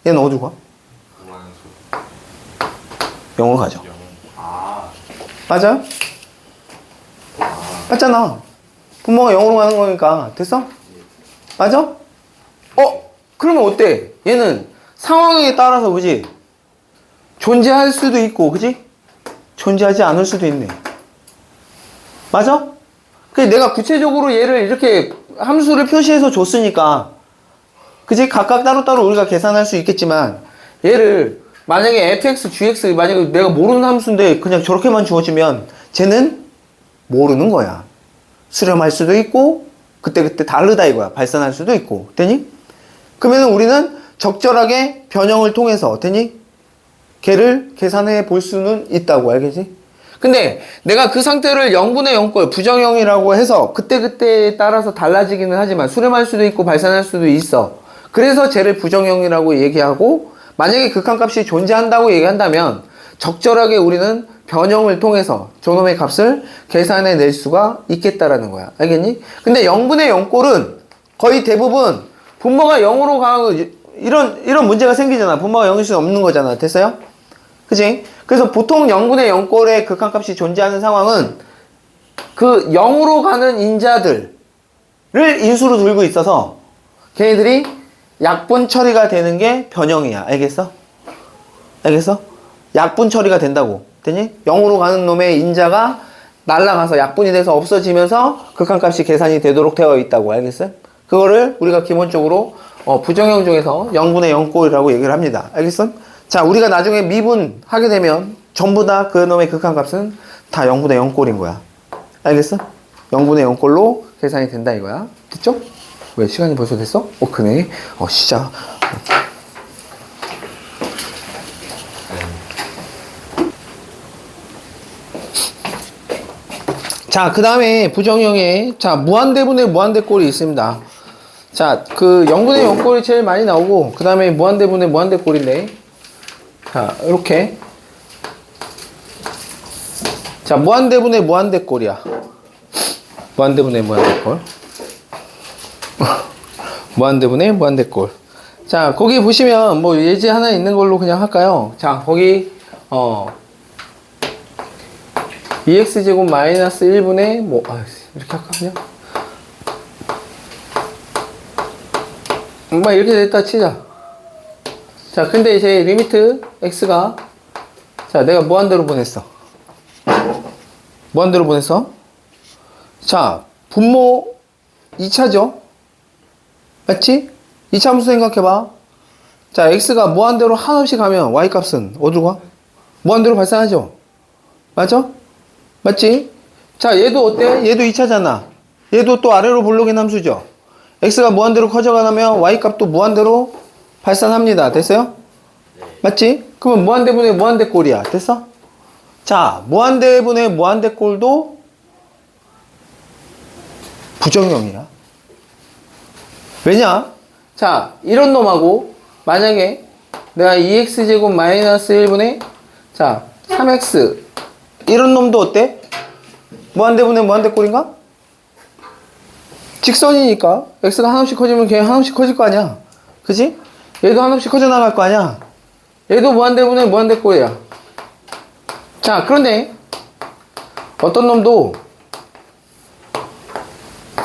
얘는 어디로 가? 0으로 가죠. 0. 아. 맞아요? 맞잖아. 분모가 0으로 가는 거니까. 됐어? 맞아? 그러면 어때? 얘는 상황에 따라서 그지? 존재할 수도 있고 그지? 존재하지 않을 수도 있네. 맞아? 내가 구체적으로 얘를 이렇게 함수를 표시해서 줬으니까 그지? 각각 따로따로 우리가 계산할 수 있겠지만 얘를 만약에 fx, gx 만약에 내가 모르는 함수인데 그냥 저렇게만 주어지면 쟤는 모르는 거야. 수렴할 수도 있고 그때그때 다르다 이거야. 발산할 수도 있고. 되니? 그러면 우리는 적절하게 변형을 통해서 되니? 걔를 계산해 볼 수는 있다고 알겠지? 근데 내가 그 상태를 0분의 0꼴 부정형이라고 해서 그때그때에 따라서 달라지기는 하지만 수렴할 수도 있고 발산할 수도 있어. 그래서 쟤를 부정형이라고 얘기하고 만약에 극한값이 존재한다고 얘기한다면 적절하게 우리는 변형을 통해서 저놈의 값을 계산해 낼 수가 있겠다라는 거야. 알겠니? 근데 0분의 0꼴은 거의 대부분 분모가 0으로 가고 이런 문제가 생기잖아. 분모가 0일 수 없는 거잖아. 됐어요? 그치? 그래서 보통 0분의 0꼴의 극한값이 존재하는 상황은 그 0으로 가는 인자들을 인수로 들고 있어서 걔네들이 약분 처리가 되는 게 변형이야. 알겠어? 알겠어? 약분 처리가 된다고. 되니? 0으로 가는 놈의 인자가 날아가서 약분이 돼서 없어지면서 극한값이 계산이 되도록 되어 있다고. 알겠어요? 그거를 우리가 기본적으로 부정형 중에서 0분의 0꼴이라고 얘기를 합니다. 알겠어? 자, 우리가 나중에 미분하게 되면 전부 다 그놈의 극한값은 다 0분의 0꼴인 거야. 알겠어? 0분의 0꼴로 계산이 된다 이거야. 됐죠? 왜 시간이 벌써 됐어? 그네. 시작. 자, 그 다음에 부정형에 자 무한대분의 무한대꼴이 있습니다. 자, 그 0분의 0꼴이 제일 많이 나오고 그 다음에 무한대분의 무한대꼴인데 자, 이렇게 자, 무한대분의 무한대꼴이야. 무한대분의 무한대꼴. 무한대분의 무한대꼴. 자, 거기 보시면 뭐 예제 하나 있는 걸로 그냥 할까요? 자, 거기 2x제곱 마이너스 1분의 뭐 이렇게 할까 그냥? 이렇게 됐다 치자. 자, 근데 이제 리미트 x가 자, 내가 무한대로 보냈어. 무한대로 보냈어. 자, 분모 2차죠? 맞지? 2차 함수 생각해봐. 자, x가 무한대로 한없이 가면 y값은 어디로 가? 무한대로 발산하죠? 맞아? 맞지? 자, 얘도 어때? 얘도 2차잖아. 얘도 또 아래로 볼록인 함수죠? x가 무한대로 커져가면 y값도 무한대로 발산합니다. 됐어요? 맞지? 그러면 무한대분의 무한대꼴이야. 됐어? 자, 무한대분의 무한대꼴도 부정형이야. 왜냐? 자, 이런 놈하고 만약에 내가 2x제곱 마이너스 1분의 자, 3x 이런 놈도 어때? 무한대분의 무한대꼴인가? 직선이니까 x가 한없이 커지면 걔 한없이 커질 거 아니야. 그지? 얘도 한없이 커져 나갈 거 아니야. 얘도 무한대분의 무한대꼴이야. 자, 그런데 어떤 놈도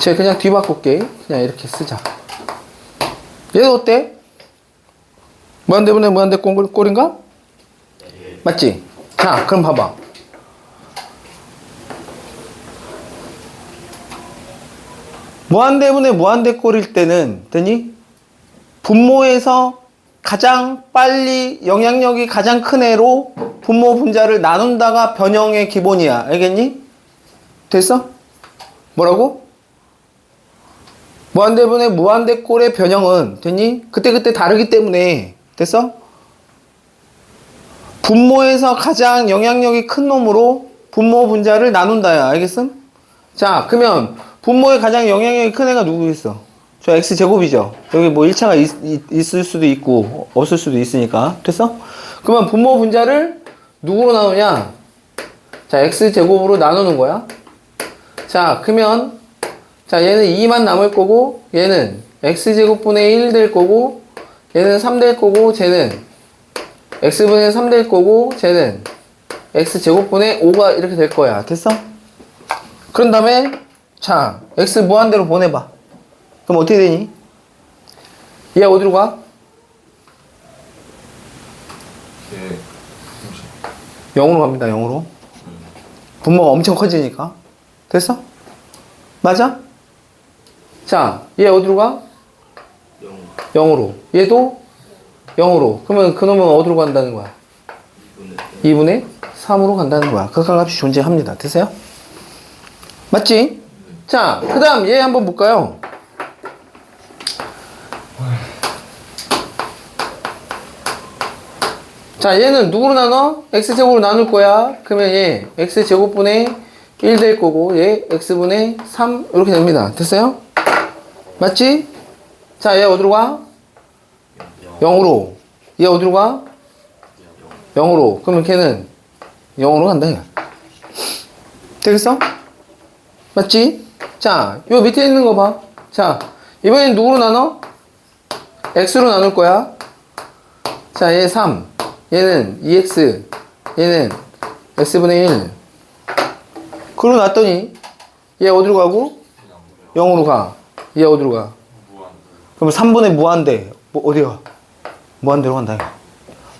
쟤 그냥 뒤바꿀게. 그냥 이렇게 쓰자. 얘도 어때? 무한대분의 무한대꼴인가? 맞지? 자, 그럼 봐봐. 무한대분의 무한대꼴일 때는 됐니? 분모에서 가장 빨리 영향력이 가장 큰 애로 분모 분자를 나눈다가 변형의 기본이야. 알겠니? 됐어? 뭐라고? 무한대분의 무한대꼴의 변형은 됐니? 그때그때 다르기 때문에 됐어? 분모에서 가장 영향력이 큰 놈으로 분모 분자를 나눈다야. 알겠음? 자, 그러면 분모에 가장 영향력이 큰 애가 누구겠어? 저 x제곱이죠. 여기 뭐 1차가 있을 수도 있고 없을 수도 있으니까. 됐어? 그러면 분모 분자를 누구로 나누냐? 자, x제곱으로 나누는 거야. 자, 그러면 자, 얘는 2만 남을 거고 얘는 x제곱분의 1 될 거고 얘는 3 될 거고 쟤는 x분의 3 될 거고 쟤는 x제곱분의 5가 이렇게 될 거야. 됐어? 그런 다음에 자, x 무한대로 보내봐. 그럼 어떻게 되니? 얘 어디로 가? 예. 0으로 갑니다. 0으로. 분모가 엄청 커지니까. 됐어? 맞아? 자, 얘 어디로 가? 0으로. 얘도 0으로. 그러면 그놈은 어디로 간다는 거야? 2분의 3으로 간다는 거야. 극한값이 존재합니다. 됐어요? 맞지? 자, 그 다음 얘 한번 볼까요? 자, 얘는 누구로 나눠? x제곱으로 나눌 거야. 그러면 얘 x제곱분의 1 될 거고 얘 x분의 3 이렇게 됩니다. 됐어요? 맞지? 자, 얘 어디로 가? 0으로. 얘 어디로 가? 0으로. 그러면 걔는 0으로 간다. 얘. 되겠어? 맞지? 자, 요 밑에 있는 거 봐. 자, 이번엔 누구로 나눠? x로 나눌 거야. 자, 얘 3. 얘는 2x. 얘는 x분의 1. 그러고 놨더니 얘 어디로 가고? 0으로 가. 얘 어디로 가? 그럼 3분의 무한대. 뭐 어디가? 무한대로 간다. 이거.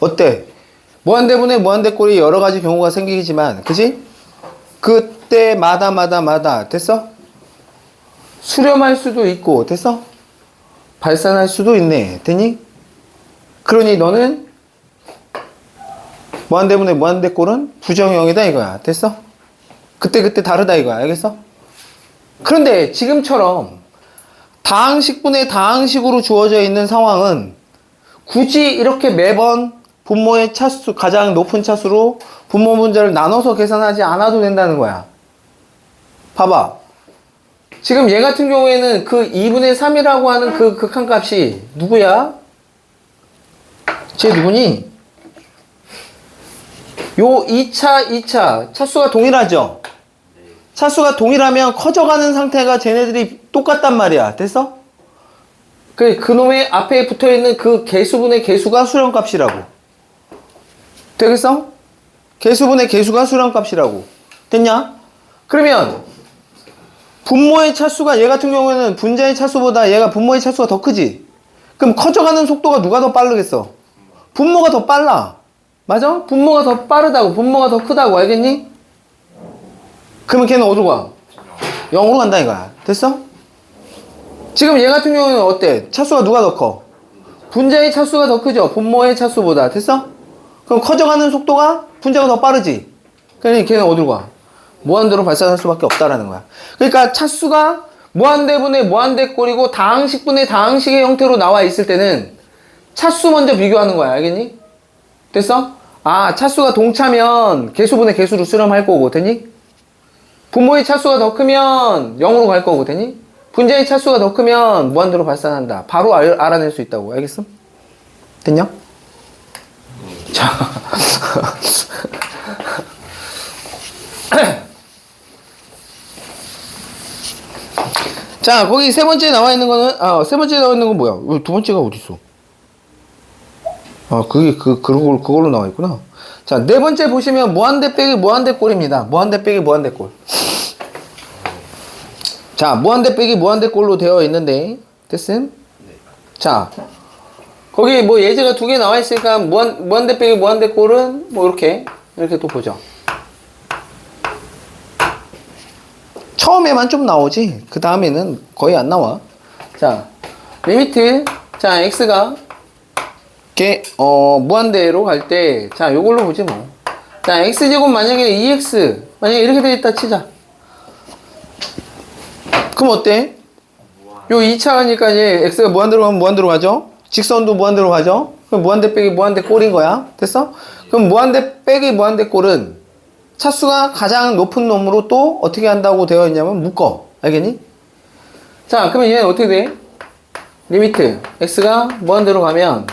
어때? 무한대분의 무한대꼴이 여러 가지 경우가 생기지만, 그지? 그때마다 됐어? 수렴할 수도 있고, 됐어? 발산할 수도 있네. 됐니? 그러니 너는 무한대분의 무한대꼴은 부정형이다 이거야. 됐어? 그때 다르다 이거야. 알겠어? 그런데 지금처럼 다항식분의 다항식으로 주어져 있는 상황은 굳이 이렇게 매번 분모의 차수, 가장 높은 차수로 분모 분자를 나눠서 계산하지 않아도 된다는 거야. 봐봐. 지금 얘 같은 경우에는 그 2분의 3이라고 하는 그 극한값이 누구야? 쟤 누구니? 요 2차 차수가 동일하죠? 차수가 동일하면 커져가는 상태가 쟤네들이 똑같단 말이야. 됐어? 그놈의 앞에 붙어있는 그 개수분의 개수가 수렴값이라고. 되겠어? 개수분의 개수가 수렴값이라고. 됐냐? 그러면 분모의 차수가 얘 같은 경우에는 분자의 차수보다 얘가 분모의 차수가 더 크지? 그럼 커져가는 속도가 누가 더 빠르겠어? 분모가 더 빨라. 맞아? 분모가 더 빠르다고. 분모가 더 크다고. 알겠니? 그러면 걔는 어디로 가? 0으로 간다 이거야. 됐어? 지금 얘 같은 경우는 어때? 차수가 누가 더 커? 분자의 차수가 더 크죠? 분모의 차수보다. 됐어? 그럼 커져가는 속도가 분자가 더 빠르지? 그러니 걔는 어디로 가? 무한대로 발산할 수밖에 없다라는 거야. 그러니까 차수가 무한대분의 무한대꼴이고 다항식분의 다항식의 형태로 나와 있을 때는 차수 먼저 비교하는 거야. 알겠니? 됐어? 아, 차수가 동차면 개수분의 개수로 수렴할 거고. 됐니? 분모의 차수가 더 크면 0으로 갈 거고. 됐니? 분자의 차수가 더 크면 무한대로 발산한다. 바로 알아낼 수 있다고. 알겠음? 됐냐? 자. 자, 거기 세 번째 나와 있는 거는, 세 번째 나와 있는 건 뭐야? 두 번째가 어딨어? 그걸로 나와 있구나. 자, 네 번째 보시면 무한대 빼기 무한대꼴입니다. 무한대 빼기 무한대꼴. 자, 무한대 빼기 무한대 꼴로 되어 있는데, 됐음? 자, 거기 뭐 예제가 두 개 나와 있으니까 무한대 빼기 무한대 꼴은 뭐 이렇게 또 보죠. 처음에만 좀 나오지, 그 다음에는 거의 안 나와. 자, 리미트, 자, x가 무한대로 갈 때, 자, 요걸로 보지 뭐. 자, x제곱 만약에 2x, 만약에 이렇게 돼 있다 치자. 그럼 어때? 요 2차니까 이제 x가 무한대로 가면 무한대로 가죠? 직선도 무한대로 가죠? 그럼 무한대 빼기 무한대 꼴인 거야. 됐어? 그럼 무한대 빼기 무한대 꼴은 차수가 가장 높은 놈으로 또 어떻게 한다고 되어 있냐면 묶어. 알겠니? 자, 그러면 얘는 어떻게 돼? 리미트 x가 무한대로 가면,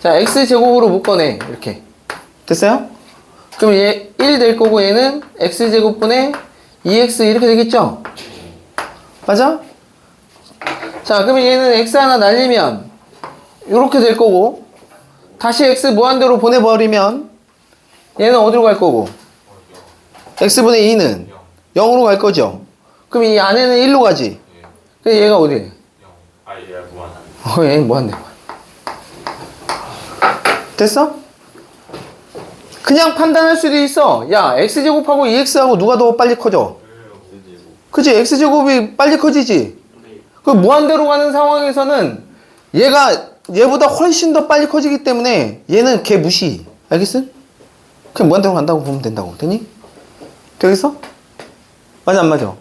자, x제곱으로 묶어내. 이렇게. 됐어요? 그럼 얘 1 될 거고 얘는 x제곱분의 2x 이렇게 되겠죠? 맞아? 자, 그러면 얘는 x 하나 날리면 이렇게 될 거고, 다시 x 무한대로 보내버리면 얘는 어디로 갈 거고, x분의 2는 0으로 갈 거죠. 그럼 이 안에는 1로 가지. 그럼 얘가 어디? 얘 무한. 얘는 무한대. 됐어? 그냥 판단할 수도 있어. 야, x제곱하고 2x하고 누가 더 빨리 커져? 그치? x제곱이 빨리 커지지? 그 무한대로 가는 상황에서는 얘보다 훨씬 더 빨리 커지기 때문에 얘는 걔 무시. 알겠어? 그냥 무한대로 간다고 보면 된다고. 되니? 되겠어? 맞아, 안 맞아?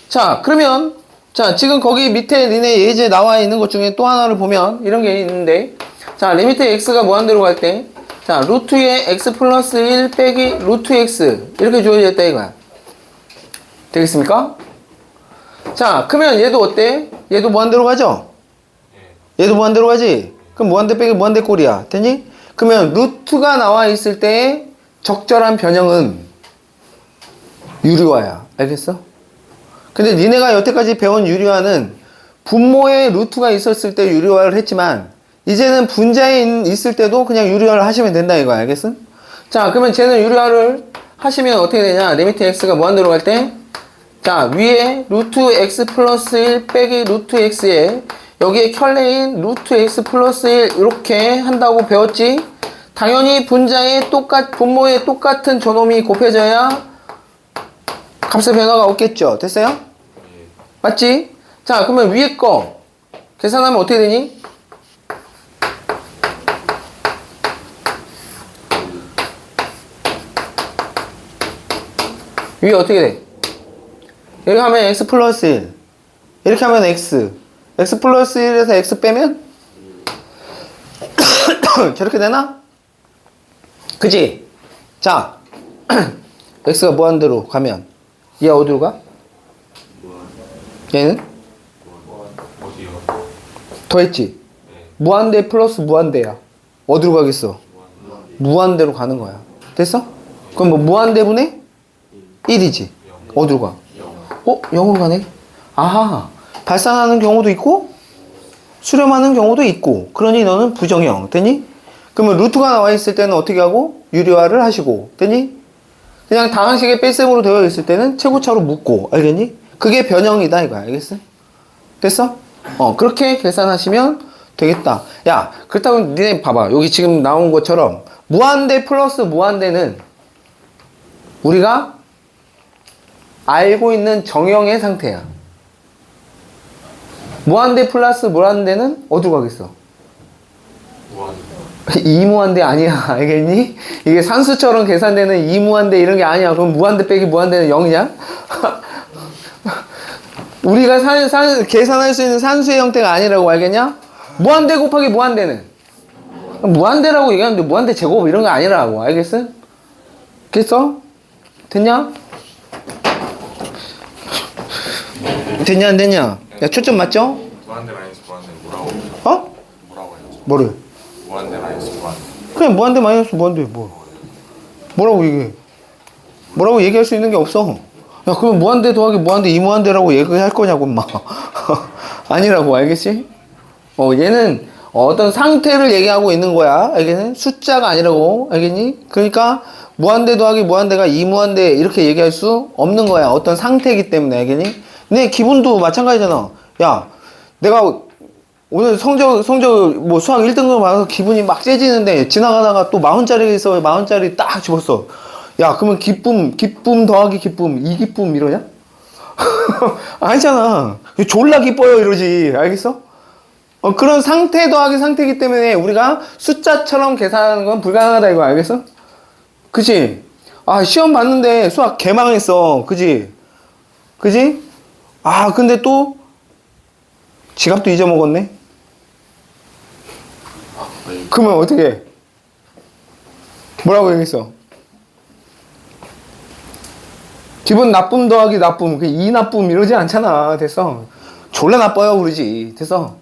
자, 그러면, 자, 지금 거기 밑에 니네 예제 나와 있는 것 중에 또 하나를 보면 이런 게 있는데, 자, 리미트 x가 무한대로 갈 때, 자, 루트의 x 플러스 1 빼기 루트 x 이렇게 주어졌다 이거야. 되겠습니까? 자, 그러면 얘도 어때? 얘도 무한대로 가죠? 얘도 무한대로 가지? 그럼 무한대 빼기 무한대 꼴이야. 되니? 그러면 루트가 나와 있을 때의 적절한 변형은 유리화야. 알겠어? 근데 니네가 여태까지 배운 유리화는 분모에 루트가 있었을 때 유리화를 했지만, 이제는 분자에 있을 때도 그냥 유리화를 하시면 된다 이거야. 알겠어? 자, 그러면 쟤는 유리화를 하시면 어떻게 되냐? 리미트 x가 무한대로 갈 때, 자, 위에 루트 x 플러스 1 빼기 루트 x에 여기에 켤레인 루트 x 플러스 1 이렇게 한다고 배웠지? 당연히 분자에 분모에 똑같은 저놈이 곱해져야 값의 변화가 없겠죠. 됐어요? 맞지? 자, 그러면 위에 거 계산하면 어떻게 되니? 위에 어떻게 돼? 이렇게 하면 x 플러스 1 이렇게 하면 x 플러스 1에서 x 빼면 저렇게 되나? 그지? 자, x가 무한대로 가면 얘 어디로 가? 얘는? 더했지? 무한대 플러스 무한대야. 어디로 가겠어? 무한대로 가는 거야. 됐어? 그럼 뭐 무한대분의 1이지? 어디로 가? 0으로 가네? 아하, 발산하는 경우도 있고 수렴하는 경우도 있고, 그러니 너는 부정형. 되니? 그러면 루트가 나와 있을 때는 어떻게 하고? 유리화를 하시고. 되니? 그냥 다항식의 뺄셈으로 되어 있을 때는 최고차로 묶고. 알겠니? 그게 변형이다 이거야. 알겠어? 됐어? 그렇게 계산하시면 되겠다. 야, 그렇다고 니네 봐봐. 여기 지금 나온 것처럼 무한대 플러스 무한대는 우리가 알고 있는 정형의 상태야. 무한대 플러스 무한대는 어디로 가겠어? 이무한대 아니야. 알겠니? 이게 산수처럼 계산되는 이무한대 이런 게 아니야. 그럼 무한대 빼기 무한대는 0이냐? 우리가 계산할 수 있는 산수의 형태가 아니라고. 알겠냐? 무한대 곱하기 무한대는 무한대라고 얘기하는데 무한대 제곱 이런 거 아니라고. 알겠어? 됐어? 됐냐? 됐냐 안 됐냐? 야, 초점 맞죠? 무한대 마이너스 무한대 뭐라고? 뭐라고 해야지? 뭐를? 무한대 마이너스 무한대. 그냥 무한대 마이너스 무한대 뭐라고 얘기해? 뭐라고 얘기할 수 있는 게 없어. 야, 그럼 무한대 더하기 무한대 이무한대라고 얘기할 거냐고 인마. 아니라고. 알겠지? 얘는 어떤 상태를 얘기하고 있는 거야. 알겠니? 숫자가 아니라고. 알겠니? 그러니까 무한대 더하기 무한대가 이무한대 이렇게 얘기할 수 없는 거야. 어떤 상태이기 때문에. 알겠니? 내 기분도 마찬가지잖아. 야, 내가 오늘 뭐 수학 1등급 받아서 기분이 막 째지는데 지나가다가 또 40짜리 있어. 40짜리 딱 집었어. 야, 그러면 기쁨 더하기 기쁨, 이 기쁨 이러냐? 아니잖아. 졸라 기뻐요 이러지. 알겠어? 그런 상태 더하기 상태이기 때문에 우리가 숫자처럼 계산하는 건 불가능하다 이거 알겠어? 그치? 아, 시험 봤는데 수학 개망했어. 그치? 그치? 아, 근데 또 지갑도 잊어먹었네? 그러면 어떻게 해? 뭐라고 얘기했어? 기분 나쁨 더하기 나쁨, 이 나쁨 이러지 않잖아. 됐어. 졸라 나빠요 그러지. 됐어.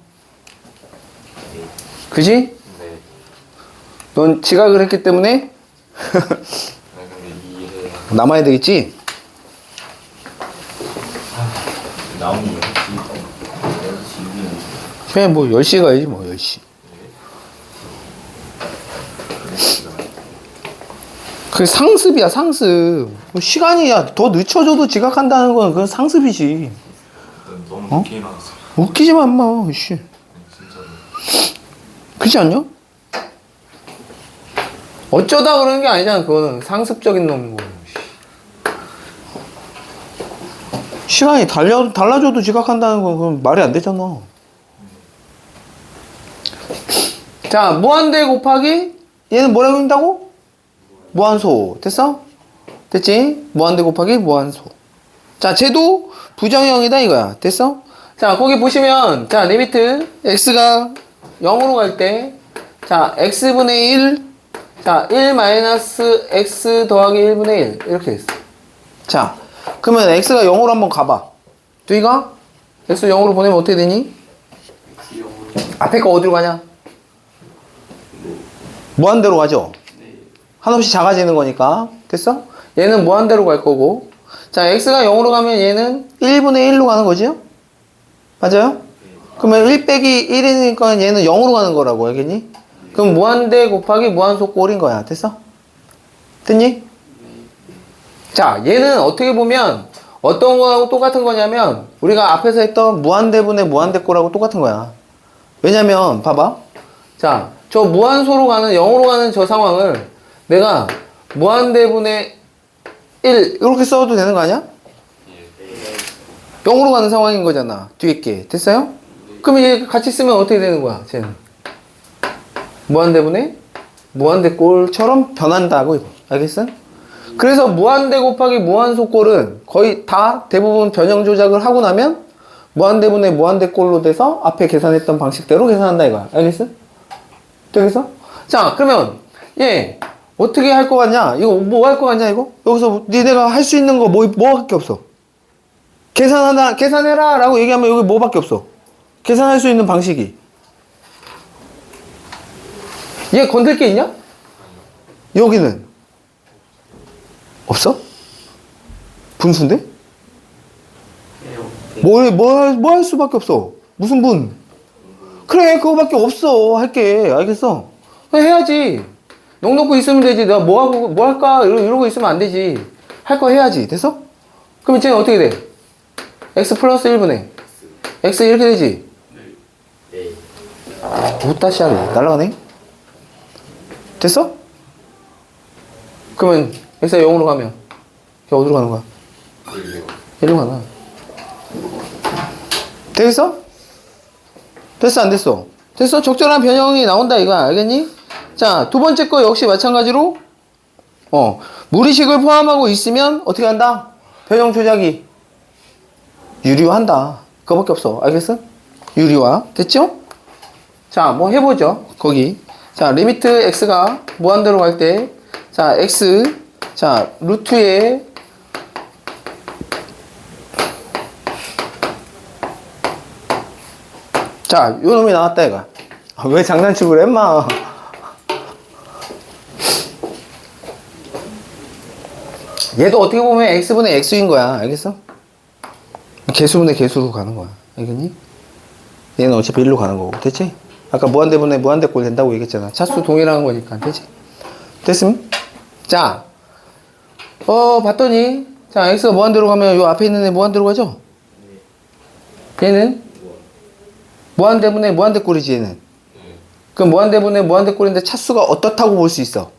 그지? 네. 넌 지각을 했기 때문에 네, 근데 이해. 남아야 되겠지? 나오는 10시 6분. 그냥 뭐 10시 가야지 뭐 10시. 그게 상습이야 상습. 뭐 시간이 더 늦춰줘도 지각한다는 건 그건 상습이지. 너무 늦게 일어났어요. 웃기지만 마 씨. 진짜로. 그렇지 않냐? 어쩌다 그러는 게 아니잖아. 그거는 상습적인 놈이고. 시간이 달라져도 지각한다는 건 그건 말이 안 되잖아. 자, 무한대 곱하기 얘는 뭐라고 한다고? 무한소. 됐어? 됐지? 무한대 곱하기 무한소. 자, 쟤도 부정형이다 이거야. 됐어? 자, 거기 보시면 자, 리미트 x가 0으로 갈 때 자, x분의 1 자, 1 마이너스 x 더하기 1분의 1 이렇게 됐어. 자, 그러면 x가 0으로 한번 가봐. 두이가 x 0으로 보내면 어떻게 되니? 앞에 거 어디로 가냐? 무한대로 가죠? 한없이 작아지는 거니까. 됐어? 얘는 무한대로 갈 거고. 자, x가 0으로 가면 얘는 1분의 1로 가는 거지요? 맞아요? 그러면 1 빼기 1이니까 얘는 0으로 가는 거라고, 알겠니? 그럼 무한대 곱하기 무한소 꼴인 거야. 됐어? 됐니? 자, 얘는 어떻게 보면 어떤 거하고 똑같은 거냐면 우리가 앞에서 했던 무한대분의 무한대꼴하고 똑같은 거야. 왜냐면 봐봐. 자, 저 무한소로 가는 0으로 가는 저 상황을 내가 무한대분의 1 이렇게 써도 되는 거 아니야? 0으로 가는 상황인 거잖아. 뒤에 게. 됐어요? 그러면 얘 같이 쓰면 어떻게 되는 거야? 쟤는 무한대분의 무한대꼴처럼 변한다고 이거. 알겠어? 그래서 무한대 곱하기 무한소꼴은 거의 다 대부분 변형 조작을 하고 나면 무한대분의 무한대꼴로 돼서 앞에 계산했던 방식대로 계산한다 이거야. 알겠어? 되겠어? 자, 그러면 얘 어떻게 할 거 같냐? 이거 뭐 할 거 같냐 이거? 여기서 니네가 할 수 있는 거 뭐밖에 없어. 계산해라 라고 얘기하면 여기 뭐밖에 없어. 계산할 수 있는 방식이. 얘 건들 게 있냐? 여기는 없어? 분수인데? 뭐 할 수밖에 없어. 무슨 분? 그래, 그거밖에 없어. 할게. 알겠어? 그냥 해야지. 넉넉히 있으면 되지. 내가 뭐 할까? 이러고 있으면 안 되지. 할 거 해야지. 됐어? 그럼 쟤는 어떻게 돼? x 플러스 1분의 x 이렇게 되지? 네. 다시 하래. 날라가네? 됐어? 그러면 x가 0으로 가면 걔 어디로 가는 거야? 1로 가나? 되겠어? 됐어 안 됐어? 됐어? 적절한 변형이 나온다 이거야. 알겠니? 자, 두 번째 거 역시 마찬가지로 무리식을 포함하고 있으면 어떻게 한다? 변형 조작이 유리화한다. 그거밖에 없어. 알겠어? 유리화. 됐죠? 자, 뭐 해보죠. 거기. 자, 리미트 x가 무한대로 갈 때, 자, x, 자, 루트에, 자, 요 놈이 나왔다, 이거. 왜 장난치고 그래, 인마. 얘도 어떻게 보면 x분의 x인 거야. 알겠어? 개수분의 개수로 가는 거야. 알겠니? 얘는 어차피 1로 가는 거고. 됐지? 아까 무한대분의 무한대꼴 된다고 얘기했잖아. 차수 동일한 거니까. 됐지? 됐음? 자, 봤더니, 자, x가 무한대로 가면 요 앞에 있는 애 무한대로 가죠? 얘는 무한대분의 무한대꼴이지 얘는. 그럼 무한대분의 무한대꼴인데 차수가 어떻다고 볼 수 있어?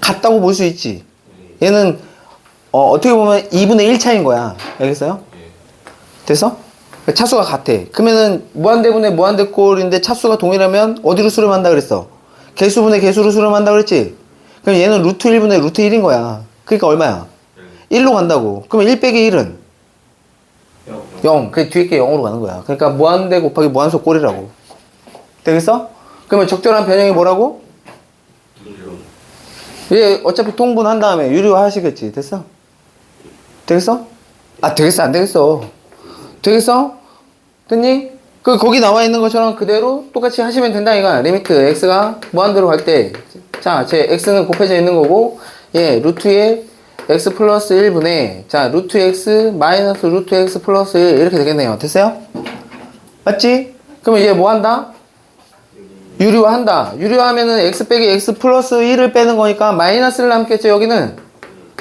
같다고 볼 수 있지. 얘는 어떻게 보면 2분의 1 차인 거야. 알겠어요? 됐어? 차수가 같아. 그러면은 무한대분의 무한대꼴인데 차수가 동일하면 어디로 수렴한다 그랬어? 개수분의 개수로 수렴한다 그랬지? 그럼 얘는 루트 1분의 루트 1인 거야. 그러니까 얼마야? 1로 간다고. 그러면 1 빼기 1은? 0. 그 뒤에 게 0으로 가는 거야. 그러니까 무한대 곱하기 무한소 꼴이라고. 되겠어? 그러면 적절한 변형이 뭐라고? 얘 어차피 통분한 다음에 유리화 하시겠지. 됐어? 되겠어? 아, 되겠어? 안 되겠어? 되겠어? 됐니? 거기 나와 있는 것처럼 그대로 똑같이 하시면 된다, 이거야. 리미트 x가 무한대로 갈 때. 자, 제 x는 곱해져 있는 거고, 예, 루트에 x 플러스 1분의, 자, 루트 x 마이너스 루트 x 플러스 1 이렇게 되겠네요. 됐어요? 맞지? 그러면 얘 뭐 한다? 유리화 한다. 유리화 하면은 x 빼기 x 플러스 1을 빼는 거니까 마이너스를 남겠죠, 여기는?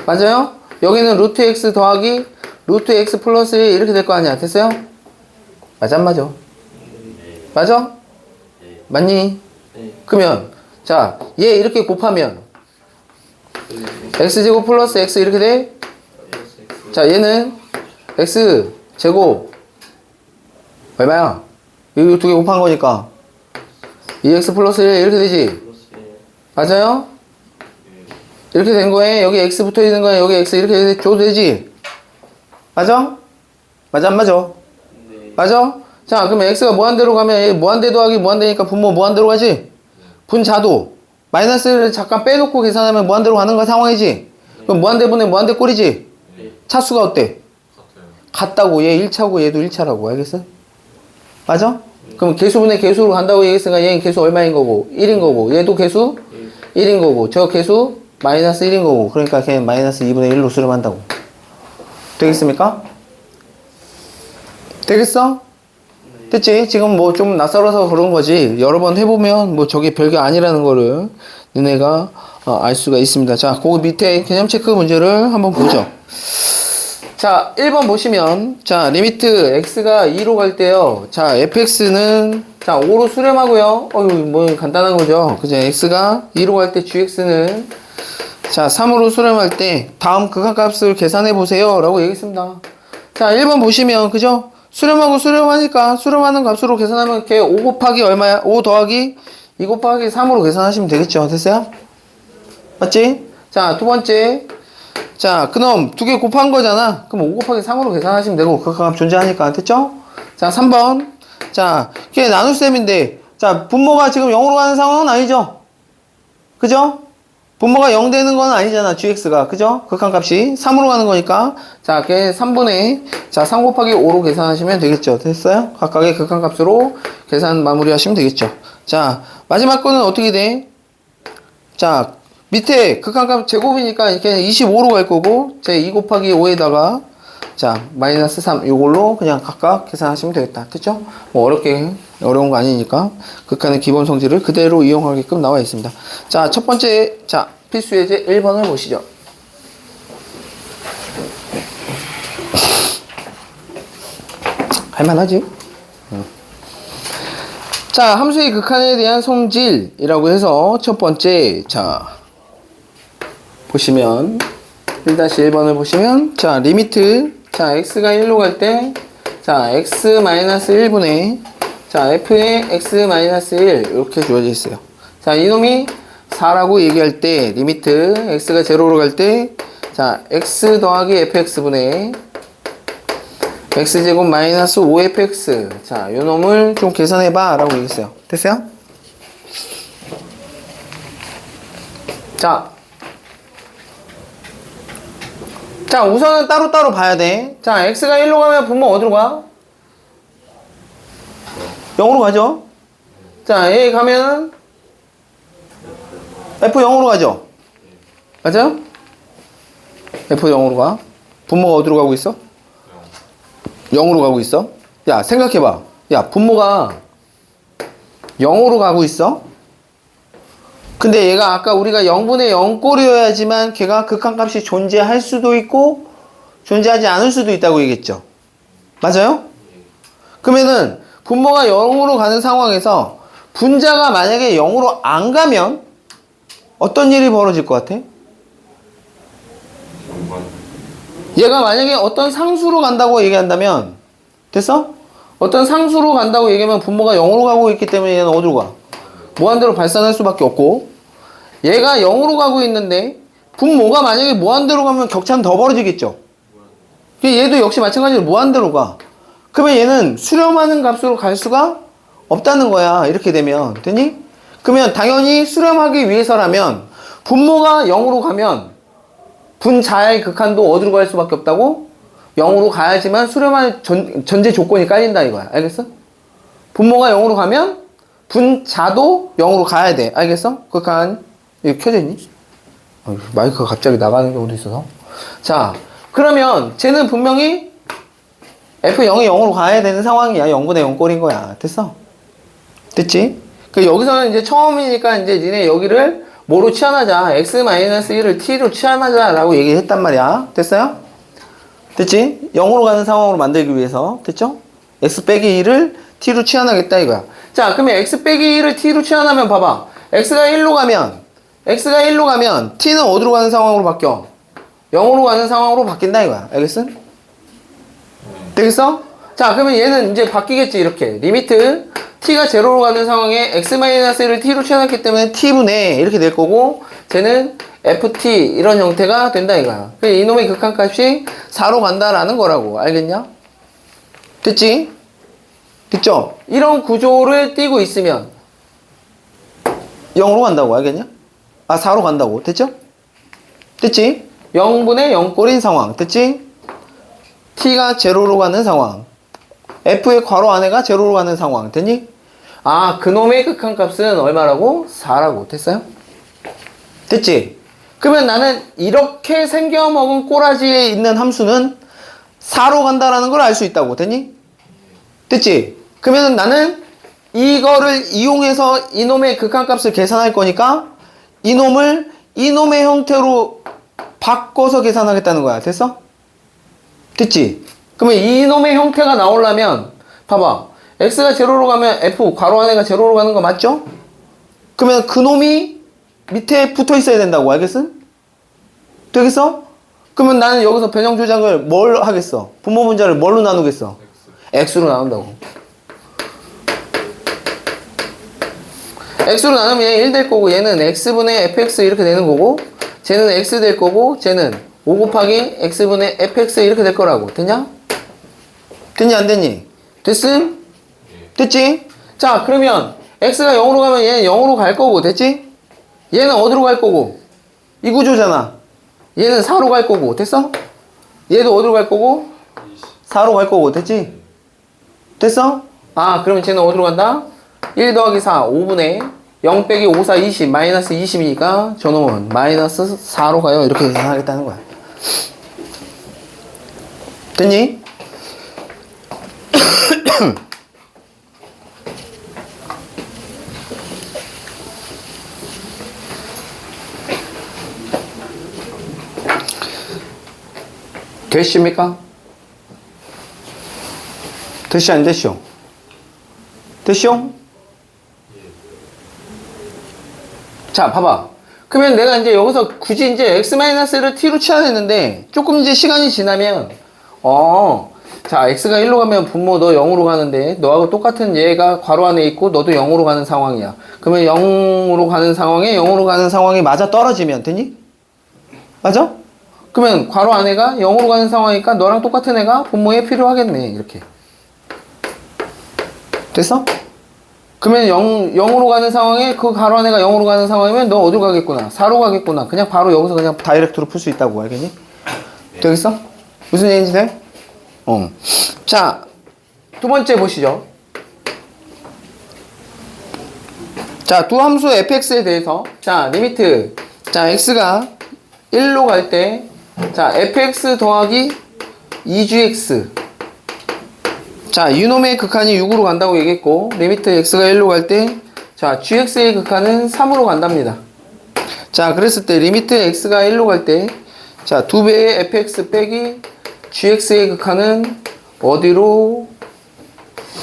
맞아요? 여기는 루트 x 더하기 루트 x 플러스 1 이렇게 될 거 아니야. 됐어요? 맞아, 안 맞아? 맞아? 맞니? 그러면, 자, 얘 이렇게 곱하면 x제곱 플러스 x 이렇게 돼? 자, 얘는 x제곱 얼마야? 이거 두 개 곱한 거니까 2x 플러스 1 이렇게 되지? 맞아요? 이렇게 된 거에 여기 x 붙어 있는 거에 여기 x 이렇게 줘도 되지? 맞아? 맞아, 안 맞아? 맞아? 자, 그럼 x가 무한대로 가면 얘 무한대 더하기 무한대니까 분모 무한대로 가지? 분자도 마이너스를 잠깐 빼놓고 계산하면 무한대로 가는 거 상황이지? 그럼 무한대분의 무한대꼴이지? 차수가 어때? 같다고. 얘 1차고 얘도 1차라고. 알겠어? 맞아? 그럼 개수분의 개수로 간다고 얘기했으니까 얘는 개수 얼마인 거고? 1인 거고. 얘도 개수 1인 거고. 저 개수 마이너스 1인 거고. 그러니까 걔는 마이너스 2분의 1로 수렴한다고. 되겠습니까? 되겠어? 됐지? 지금 뭐 좀 낯설어서 그런 거지. 여러 번 해보면 뭐 저게 별게 아니라는 거를 너네가 알 수가 있습니다. 자, 그 밑에 개념 체크 문제를 한번 보죠. 자, 1번 보시면, 자, 리미트 x가 2로 갈 때요. 자, fx는, 자, 5로 수렴하고요. 뭐 간단한 거죠. 그죠? x가 2로 갈 때 gx는, 자, 3으로 수렴할 때 다음 극한값을 계산해 보세요. 라고 얘기했습니다. 자, 1번 보시면, 그죠? 수렴하고 수렴하니까 수렴하는 값으로 계산하면 걔 5 곱하기 얼마야? 5 더하기 2 곱하기 3으로 계산하시면 되겠죠. 됐어요? 맞지? 자, 두 번째. 자, 그럼 두 개 곱한 거잖아. 그럼 5 곱하기 3으로 계산하시면 되고, 그 값 존재하니까. 됐죠? 자, 3번. 자, 걔 나눗셈인데, 자, 분모가 지금 0으로 가는 상황은 아니죠? 그죠? 분모가 0 되는 건 아니잖아, gx가. 그죠? 극한값이 3으로 가는 거니까. 자, 걔 3분의, 자, 3 곱하기 5로 계산하시면 되겠죠. 됐어요? 각각의 극한값으로 계산 마무리 하시면 되겠죠. 자, 마지막 거는 어떻게 돼? 자, 밑에 극한값 제곱이니까 이렇게 25로 갈 거고, 제 2 곱하기 5에다가, 자, 마이너스 3, 요걸로 그냥 각각 계산하시면 되겠다. 됐죠? 뭐 어려운 거 아니니까. 극한의 기본 성질을 그대로 이용하게끔 나와 있습니다. 자, 첫 번째, 자, 필수 예제 1번을 보시죠. 할만하지? 자, 함수의 극한에 대한 성질이라고 해서 첫 번째, 자, 보시면 1-1번을 보시면, 자, 리미트, 자, x가 1로 갈 때, 자, x-1분의, 자, f의 x-1 이렇게 주어져 있어요. 자, 이놈이 4라고 얘기할 때, 리미트 x가 0로 갈 때, 자, x 더하기 fx분의 x제곱 마이너스 5fx. 자, 요 놈을 좀 계산해봐 라고 얘기했어요. 됐어요? 자, 우선은 따로따로 봐야 돼. 자, x가 1로 가면 분모 어디로 가? 0으로 가죠? 자, A 가면은 F 0으로 가죠? 맞아요? F 0으로 가. 분모가 어디로 가고 있어? 0으로 가고 있어? 야, 생각해봐. 야, 분모가 0으로 가고 있어? 근데 얘가 아까 우리가 0분의 0꼴이어야지만 걔가 극한값이 존재할 수도 있고 존재하지 않을 수도 있다고 얘기했죠. 맞아요? 그러면은 분모가 0으로 가는 상황에서 분자가 만약에 0으로 안 가면 어떤 일이 벌어질 것 같아? 얘가 만약에 어떤 상수로 간다고 얘기한다면 됐어? 어떤 상수로 간다고 얘기하면 분모가 0으로 가고 있기 때문에 얘는 어디로 가? 무한대로 발산할 수밖에 없고 얘가 0으로 가고 있는데 분모가 만약에 무한대로 가면 격차는 더 벌어지겠죠? 얘도 역시 마찬가지로 무한대로 가. 그러면 얘는 수렴하는 값으로 갈 수가 없다는 거야. 이렇게 되면. 됐니? 그러면 당연히 수렴하기 위해서라면 분모가 0으로 가면 분자의 극한도 어디로 갈 수밖에 없다고? 0으로 가야지만 수렴할 전제 조건이 깔린다 이거야. 알겠어? 분모가 0으로 가면 분자도 0으로 가야 돼. 알겠어? 극한 이거 켜져 있니? 마이크가 갑자기 나가는 경우도 있어서. 자, 그러면 쟤는 분명히 F0이 0으로 가야 되는 상황이야. 0분의 0 꼴인 거야. 됐어? 됐지? 그 여기서는 이제 처음이니까 이제 니네 여기를 뭐로 치환하자. x-1을 t로 치환하자 라고 얘기했단 말이야. 됐어요? 됐지? 0으로 가는 상황으로 만들기 위해서. 됐죠? x 빼기 1을 t로 치환하겠다 이거야. 자, 그러면 x 빼기 1을 t로 치환하면 봐봐. x가 1로 가면 t는 어디로 가는 상황으로 바뀌어? 0으로 가는 상황으로 바뀐다 이거야. 알겠어? 되겠어? 자, 그러면 얘는 이제 바뀌겠지. 이렇게 리미트 t가 0로 가는 상황에 x-1을 t로 치환했기 때문에 t분의 이렇게 될 거고 쟤는 ft 이런 형태가 된다 이거야. 이놈의 극한값이 4로 간다라는 거라고. 알겠냐? 됐지? 됐죠? 이런 구조를 띄고 있으면 0으로 간다고. 알겠냐? 4로 간다고. 됐죠? 됐지? 0분의 0꼴인 상황. 됐지? t가 0로 가는 상황. f의 괄호 안에가 0로 가는 상황. 됐니? 그놈의 극한값은 얼마라고? 4라고. 됐어요? 됐지? 그러면 나는 이렇게 생겨먹은 꼬라지에 있는 함수는 4로 간다라는 걸 알 수 있다고. 됐니? 됐지? 그러면 나는 이거를 이용해서 이놈의 극한값을 계산할 거니까 이놈을 이놈의 형태로 바꿔서 계산하겠다는 거야. 됐어? 됐지? 그러면 이놈의 형태가 나오려면 봐봐. x가 0로 가면 f 괄호 안에가 0로 가는 거 맞죠? 그러면 그놈이 밑에 붙어 있어야 된다고. 알겠어? 되겠어? 그러면 나는 여기서 변형 조작을 뭘 하겠어? 분모 분자를 뭘로 나누겠어? x로 나눈다고. x로 나누면 얘 1 될 거고 얘는 x분의 fx 이렇게 되는 거고 쟤는 x 될 거고 쟤는 5 곱하기 x분의 fx 이렇게 될 거라고. 됐냐? 됐니 안 됐니? 됐음? 됐지? 자, 그러면 x가 0으로 가면 얘는 0으로 갈 거고. 됐지? 얘는 어디로 갈 거고? 이 구조잖아. 얘는 4로 갈 거고. 됐어? 얘도 어디로 갈 거고? 4로 갈 거고. 됐지? 됐어? 그러면 쟤는 어디로 간다? 1 더하기 4 5분의 0 빼기 5, 4, 20 마이너스 20이니까 저놈은 마이너스 4로 가요. 이렇게 계산하겠다는 거야. 됐니? 됐습니까? 됐시 안 됐쇼? 됐쇼? 자, 봐봐. 그러면 내가 이제 여기서 굳이 이제 x-를 t로 치환했는데 조금 이제 시간이 지나면 자, x가 1로 가면 분모 너 0으로 가는데 너하고 똑같은 얘가 괄호 안에 있고 너도 0으로 가는 상황이야. 그러면 0으로 가는 상황에 0으로 가는 상황이 맞아 떨어지면 되니? 맞아? 그러면 괄호 안에가 0으로 가는 상황이니까 너랑 똑같은 애가 분모에 필요하겠네. 이렇게. 됐어? 그러면 0으로 가는 상황에 그 괄호 안에가 0으로 가는 상황이면 너 어디로 가겠구나? 4로 가겠구나. 그냥 바로 여기서 그냥 다이렉트로 풀 수 있다고. 알겠니? 되겠어? 무슨 얘기인지 돼? 자, 두 번째 보시죠. 자, 두 함수 fx에 대해서 자, 리미트 자, x가 1로 갈 때 자, fx 더하기 2gx 자, 이놈의 극한이 6으로 간다고 얘기했고 리미트 x가 1로 갈 때 자, gx의 극한은 3으로 간답니다. 자, 그랬을 때 리미트 x가 1로 갈 때 자, 2배의 fx 빼기 gx의 극한은 어디로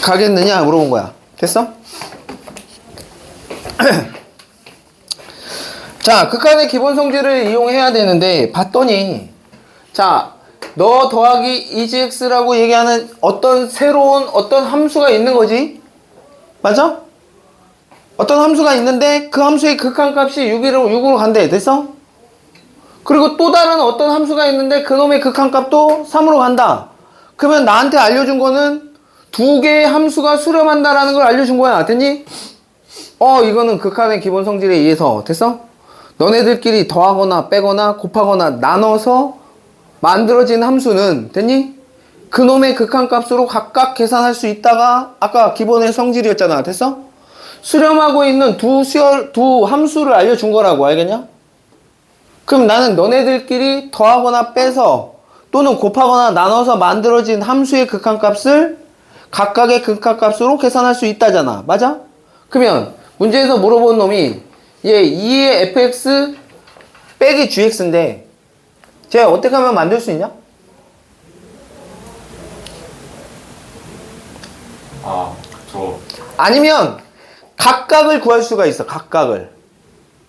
가겠느냐 물어본 거야. 됐어? 자, 극한의 기본 성질을 이용해야 되는데 봤더니 자, 너 더하기 EGX라고 얘기하는 어떤 새로운 어떤 함수가 있는 거지? 맞아? 어떤 함수가 있는데 그 함수의 극한값이 6으로 간대. 됐어? 그리고 또 다른 어떤 함수가 있는데 그놈의 극한값도 3으로 간다. 그러면 나한테 알려준 거는 두 개의 함수가 수렴한다라는 걸 알려준 거야. 됐니? 이거는 극한의 기본 성질에 의해서. 됐어? 너네들끼리 더하거나 빼거나 곱하거나 나눠서 만들어진 함수는 됐니? 그놈의 극한값으로 각각 계산할 수 있다가 아까 기본의 성질이었잖아. 됐어? 수렴하고 있는 두 함수를 알려준 거라고. 알겠냐? 그럼 나는 너네들끼리 더하거나 빼서 또는 곱하거나 나눠서 만들어진 함수의 극한값을 각각의 극한값으로 계산할 수 있다잖아. 맞아? 그러면 문제에서 물어본 놈이 얘 2의 fx 빼기 gx인데 제가 어떻게 하면 만들 수 있냐? 아니면 각각을 구할 수가 있어. 각각을.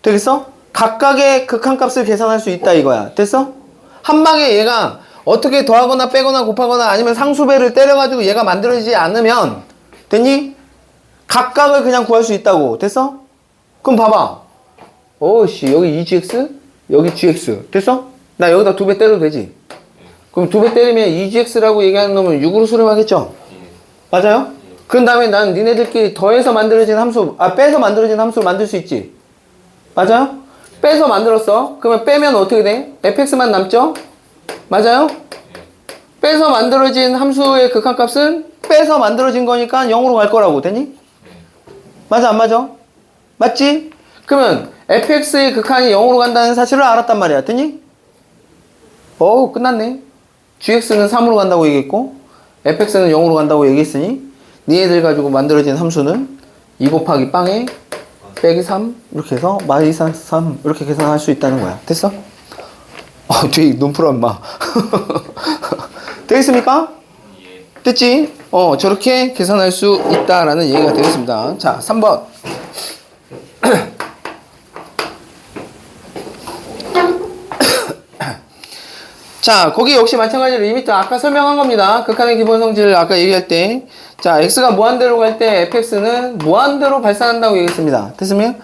되겠어? 각각의 극한값을 계산할 수 있다 이거야. 됐어? 한 방에 얘가 어떻게 더하거나 빼거나 곱하거나 아니면 상수배를 때려가지고 얘가 만들어지지 않으면 됐니? 각각을 그냥 구할 수 있다고. 됐어? 그럼 봐봐. 오씨 여기 EGX 여기 GX 됐어? 나 여기다 2배 때려도 되지? 그럼 2배 때리면 EGX라고 얘기하는 놈은 6으로 수렴하겠죠? 맞아요? 그런 다음에 난 니네들끼리 더해서 만들어진 함수 빼서 만들어진 함수를 만들 수 있지? 맞아요? 빼서 만들었어. 그러면 빼면 어떻게 돼? fx만 남죠? 맞아요? 빼서 만들어진 함수의 극한값은 빼서 만들어진 거니까 0으로 갈 거라고. 되니? 맞아 안 맞아? 맞지? 그러면 fx의 극한이 0으로 간다는 사실을 알았단 말이야. 되니? 끝났네. gx는 3으로 간다고 얘기했고 fx는 0으로 간다고 얘기했으니 니네들 가지고 만들어진 함수는 2 곱하기 빵에 빼기 3 이렇게 해서 마이너스 3 이렇게 계산할 수 있다는 거야. 됐어? 되게 눈 풀어 인마. 되겠습니까? 됐지? 저렇게 계산할 수 있다라는 얘기가 되겠습니다. 자, 3번. 자, 거기 역시 마찬가지로 리미트 아까 설명한 겁니다. 극한의 기본 성질을 아까 얘기할 때. 자, x가 무한대로 갈 때 fx는 무한대로 발산한다고 얘기했습니다. 됐으면?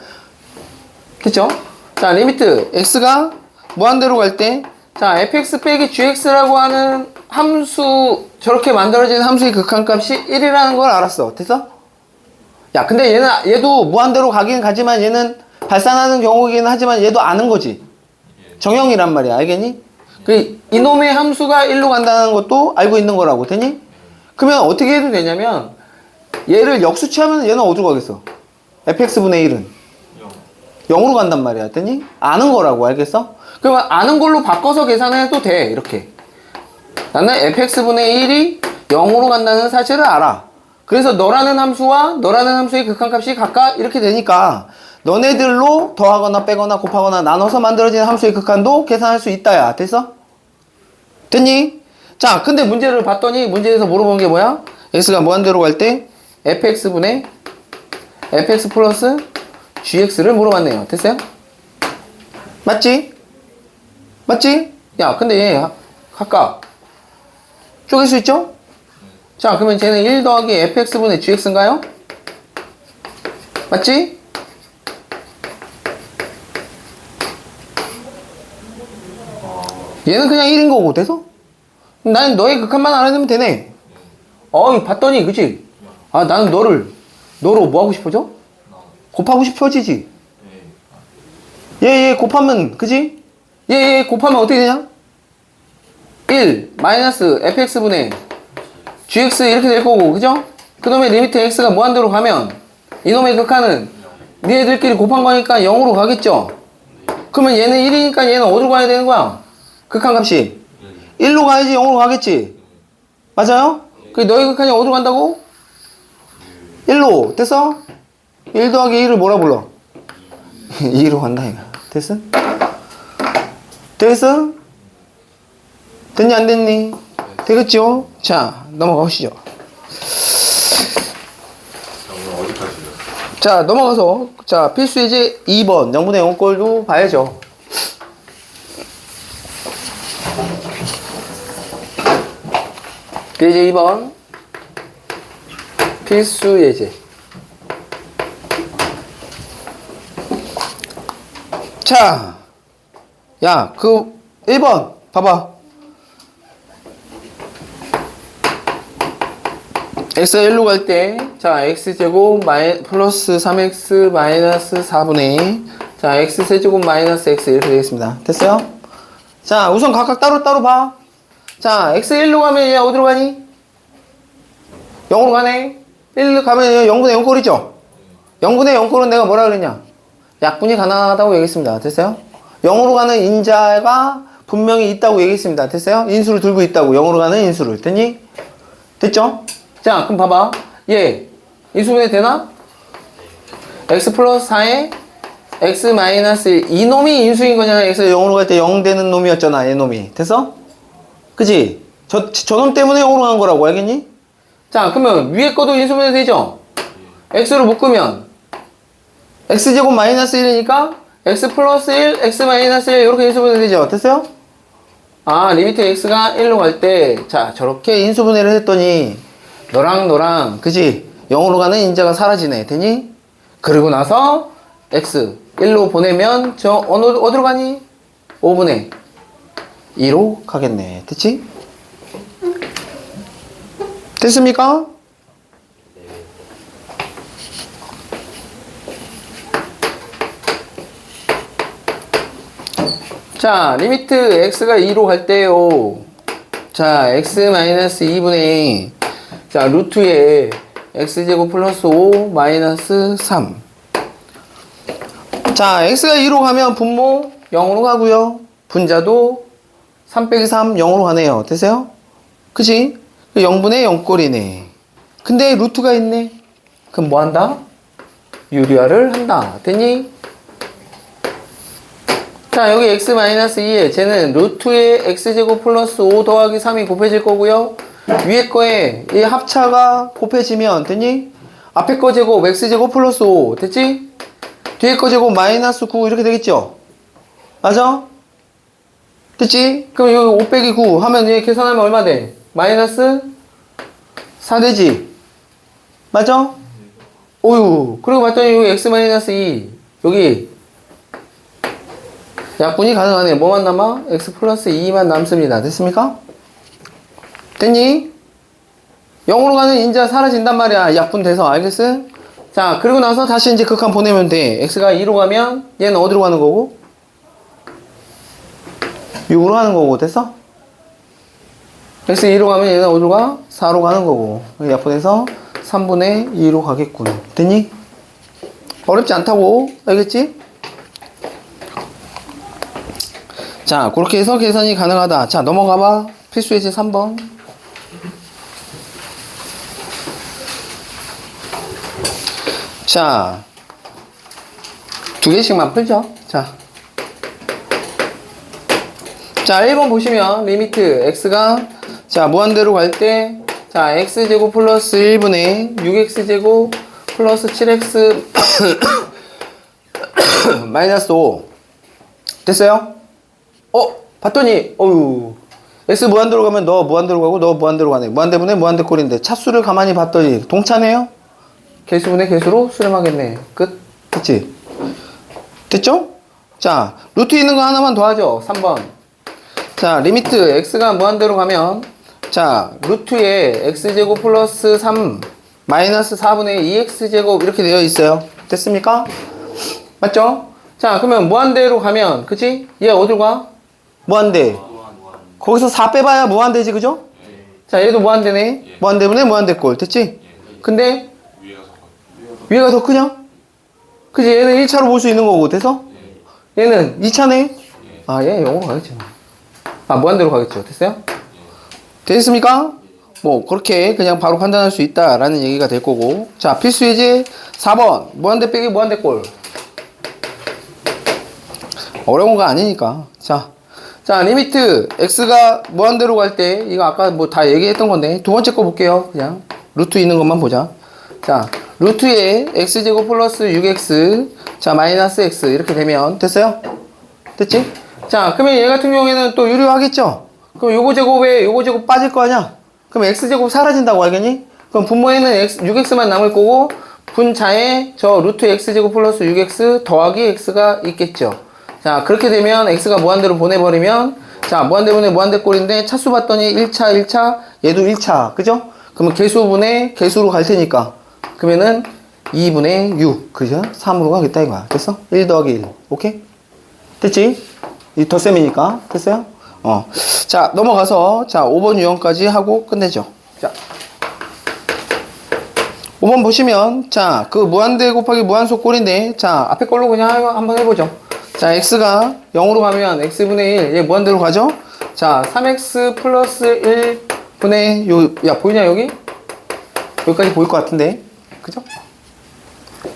됐죠? 자, 리미트 x가 무한대로 갈 때 자, fx 빼기 gx라고 하는 함수 저렇게 만들어진 함수의 극한값이 1이라는 걸 알았어. 됐어? 야, 근데 얘도 무한대로 가긴 가지만 얘는 발산하는 경우이긴 하지만 얘도 아는 거지. 정형이란 말이야. 알겠니? 이놈의 함수가 1로 간다는 것도 알고 있는 거라고. 되니? 그러면 어떻게 해도 되냐면 얘를 역수치하면 얘는 어디로 가겠어? fx분의 1은 0으로 간단 말이야. 되니? 아는 거라고. 알겠어? 그러면 아는 걸로 바꿔서 계산해도 돼. 이렇게 나는 fx분의 1이 0으로 간다는 사실을 알아. 그래서 너라는 함수와 너라는 함수의 극한값이 각각 이렇게 되니까 너네들로 더하거나 빼거나 곱하거나 나눠서 만들어진 함수의 극한도 계산할 수 있다야. 됐어? 됐니? 자, 근데 문제를 봤더니 문제에서 물어본 게 뭐야? x가 무한대로 갈 때 fx분의 fx 플러스 gx를 물어봤네요. 됐어요? 맞지? 맞지? 야, 근데 얘 각각 쪼갤 수 있죠? 자, 그러면 쟤는 1 더하기 fx분의 gx인가요? 맞지? 얘는 그냥 1인 거고. 돼서? 난 너의 극한만 알아내면 되네. 봤더니 그치? 나는 너로 뭐 하고 싶어져? 곱하고 싶어지지? 얘 곱하면 그치? 얘 곱하면 어떻게 되냐? 1 마이너스 fx분의 gx 이렇게 될 거고. 그죠? 그놈의 리미트 x가 무한대로 가면 이놈의 극한은 니네들끼리 곱한 거니까 0으로 가겠죠? 그러면 얘는 1이니까 얘는 어디로 가야 되는 거야? 극한값이 1로 가야지 0으로 가겠지? 맞아요? 너의 극한이 어디로 간다고? 1로. 됐어? 1 더하기 1을 뭐라 불러? 2로 간다 이거. 됐어? 됐어? 됐니 안 됐니? 되겠죠? 자, 넘어가 보시죠. 자, 넘어가서, 자, 필수 예제 2번, 0분의 0꼴도 봐야죠. 예제 2번, 필수 예제. 자, 야, 1번, 봐봐. x가 1로 갈 때, 자, x제곱 플러스 3x 마이너스 4분의 2. 자, x세제곱 마이너스 x 이렇게 되겠습니다. 됐어요? 자, 우선 각각 따로따로 봐. 자, x 1로 가면 얘 어디로 가니? 0으로 가네. 1로 가면 얘 0분의 0꼴이죠? 0분의 0꼴은 내가 뭐라 그랬냐? 약분이 가능하다고 얘기했습니다. 됐어요? 0으로 가는 인자가 분명히 있다고 얘기했습니다. 됐어요? 인수를 들고 있다고. 0으로 가는 인수를. 됐니? 됐죠? 자, 그럼 봐봐. 얘, 인수분해 되나? x 플러스 4에 x 마이너스 1. 이 놈이 인수인 거잖아. x가 0으로 갈 때 0 되는 놈이었잖아. 얘 놈이. 됐어? 그치? 저놈 때문에 0으로 간 거라고. 알겠니? 자, 그러면 위에 거도 인수분해 되죠? x로 묶으면 x제곱 마이너스 1이니까 x 플러스 1, x 마이너스 1 이렇게 인수분해 되죠? 됐어요? 아, 리미트 x가 1로 갈 때, 자, 저렇게 인수분해를 했더니 너랑 그지? 0으로 가는 인자가 사라지네. 되니? 그리고 나서 x 1로 보내면 어디로 가니? 5분의 2로 가겠네. 됐지? 됐습니까? 자, 리미트 x가 2로 갈 때요. 자, x 마이너스 2분의 2. 자, 루트에 x제곱 플러스 5 마이너스 3. 자, x가 2로 가면 분모 0으로 가고요. 분자도 3 빼기 3 0으로 가네요. 됐어요? 그치? 0분의 0꼴이네. 근데 루트가 있네. 그럼 뭐 한다? 유리화를 한다. 됐니? 자, 여기 x-2에 쟤는 루트에 x제곱 플러스 5 더하기 3이 곱해질 거고요. 위에 거에 이 합차가 곱해지면 됐니? 앞에 거 제곱 x제곱 플러스 5 됐지? 뒤에 거 제곱 마이너스 9 이렇게 되겠죠? 맞아? 됐지? 그럼 여기 5 빼기 9 하면 얘 계산하면 얼마 돼? 마이너스 4 되지? 맞아? 오유. 그리고 봤더니 여기 x-2 여기 약분이 가능하네. 뭐만 남아? x 플러스 2만 남습니다. 됐습니까? 됐니? 0으로 가는 인자 사라진단 말이야. 약분돼서. 알겠어? 자, 그리고 나서 다시 이제 극한 보내면 돼. x가 2로 가면 얘는 어디로 가는 거고? 6으로 가는 거고. 됐어? x 2로 가면 얘는 어디로 가? 4로 가는 거고. 약분해서 3분의 2로 가겠군. 됐니? 어렵지 않다고. 알겠지? 자, 그렇게 해서 계산이 가능하다. 자, 넘어가봐. 필수 예제 3번. 자, 2개씩만 풀죠. 자, 1번 보시면 리미트 x가 자 무한대로 갈 때 자 x제곱 플러스 1분의 6x제곱 플러스 7x 마이너스 5 됐어요? 봤더니 어휴 x 무한대로 가면 너 무한대로 가고 너 무한대로 가네. 무한대분의 무한대 꼴인데 차수를 가만히 봤더니 동차네요? 개수분의 개수로 수렴하겠네. 끝. 됐지? 됐죠? 자, 루트 있는 거 하나만 더 하죠. 3번. 자, 리미트 x가 무한대로 가면 자, 루트에 x제곱 플러스 3 마이너스 4분의 2x제곱 이렇게 되어 있어요. 됐습니까? 맞죠? 자, 그러면 무한대로 가면 그치? 얘 어디로 가? 무한대. 거기서 4 빼봐야 무한대지, 그죠? 자, 얘도 무한대네. 무한대분의 무한대꼴. 됐지? 근데 위에가 더 크냐? 그치? 얘는 1차로 볼 수 있는 거고. 돼서? 얘는 2차네? 아, 얘 0으로 가겠죠. 아, 무한대로 가겠죠. 됐어요? 됐습니까? 뭐, 그렇게 그냥 바로 판단할 수 있다라는 얘기가 될 거고. 자, 필수 예제 4번. 무한대 빼기 무한대꼴. 어려운 거 아니니까. 자, 리미트 x가 무한대로 갈 때, 이거 아까 뭐 다 얘기했던 건데, 두 번째 거 볼게요. 그냥. 루트 있는 것만 보자. 자, 루트에 x제곱 플러스 6x 자 마이너스 x 이렇게 되면 됐어요? 됐지? 자 그러면 얘 같은 경우에는 또 유리하겠죠? 그럼 요거 제곱에 요거 제곱 빠질 거 아니야? 그럼 x제곱 사라진다고 알겠니? 그럼 분모에는 6x만 남을 거고 분자에 저 루트 x제곱 플러스 6x 더하기 x가 있겠죠. 자 그렇게 되면 x가 무한대로 보내버리면 자 무한대분의 무한대꼴인데 차수 봤더니 1차 1차 얘도 1차 그죠? 그러면 개수분의 개수로 갈 테니까 그러면은 2분의 6 그죠? 3으로 가겠다 이거야. 됐어? 1 더하기 1 오케이? 됐지? 이 덧셈이니까 됐어요? 자 넘어가서 자 5번 유형까지 하고 끝내죠. 자 5번 보시면 자 그 무한대 곱하기 무한소 꼴인데 자 앞에 걸로 그냥 한번 해보죠. 자 x가 0으로 가면 x분의 1 얘 무한대로 가죠. 자 3x 플러스 1분의 야 보이냐 여기? 여기까지 보일 것 같은데 그죠?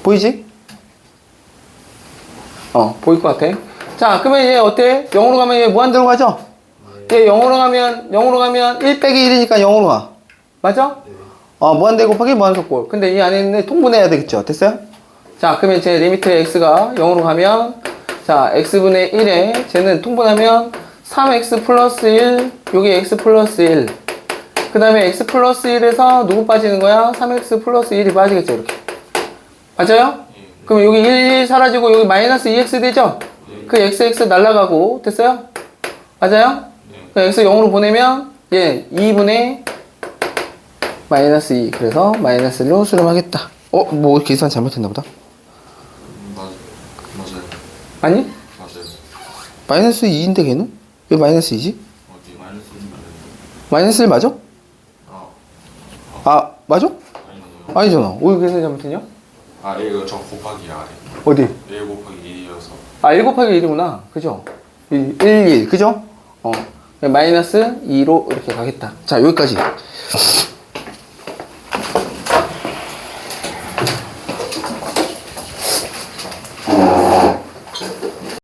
보이지? 보일 것 같아. 자 그러면 얘 어때? 0으로 가면 얘 무한대로 가죠? 얘 0으로 가면 1 빼기 1이니까 0으로 가 맞아? 무한대 곱하기 무한소꼴. 근데 이 안에 있는 통분해야 되겠죠. 됐어요? 자, 그러면 제 리미트의 x가 0으로 가면, 자, x분의 1에, 쟤는 통분하면 3x 플러스 1, 여기 x 플러스 1. 그 다음에 x 플러스 1에서 누구 빠지는 거야? 3x 플러스 1이 빠지겠죠, 이렇게. 맞아요? 그럼 여기 1 사라지고 여기 마이너스 2x 되죠? 그 x 날라가고, 됐어요? 맞아요? 그 x 0으로 보내면, 얘 2분의 마이너스 2 그래서 마이너스 1로 수렴하겠다. 뭐 계산 잘못했나 보다. 맞아요. 아니? 맞아요. 마이너스 2인데 걔는? 왜 마이너스 2지? 어디 마이너스 1 마이너스 1 맞아? 맞아? 아니요. 아니잖아. 왜 계산 잘못했냐? 이거 저 곱하기 아래. 어디? 1 곱하기 2여서. 1 곱하기 1이구나. 그죠? 1, 1 그죠? 마이너스 2로 이렇게 가겠다. 자 여기까지.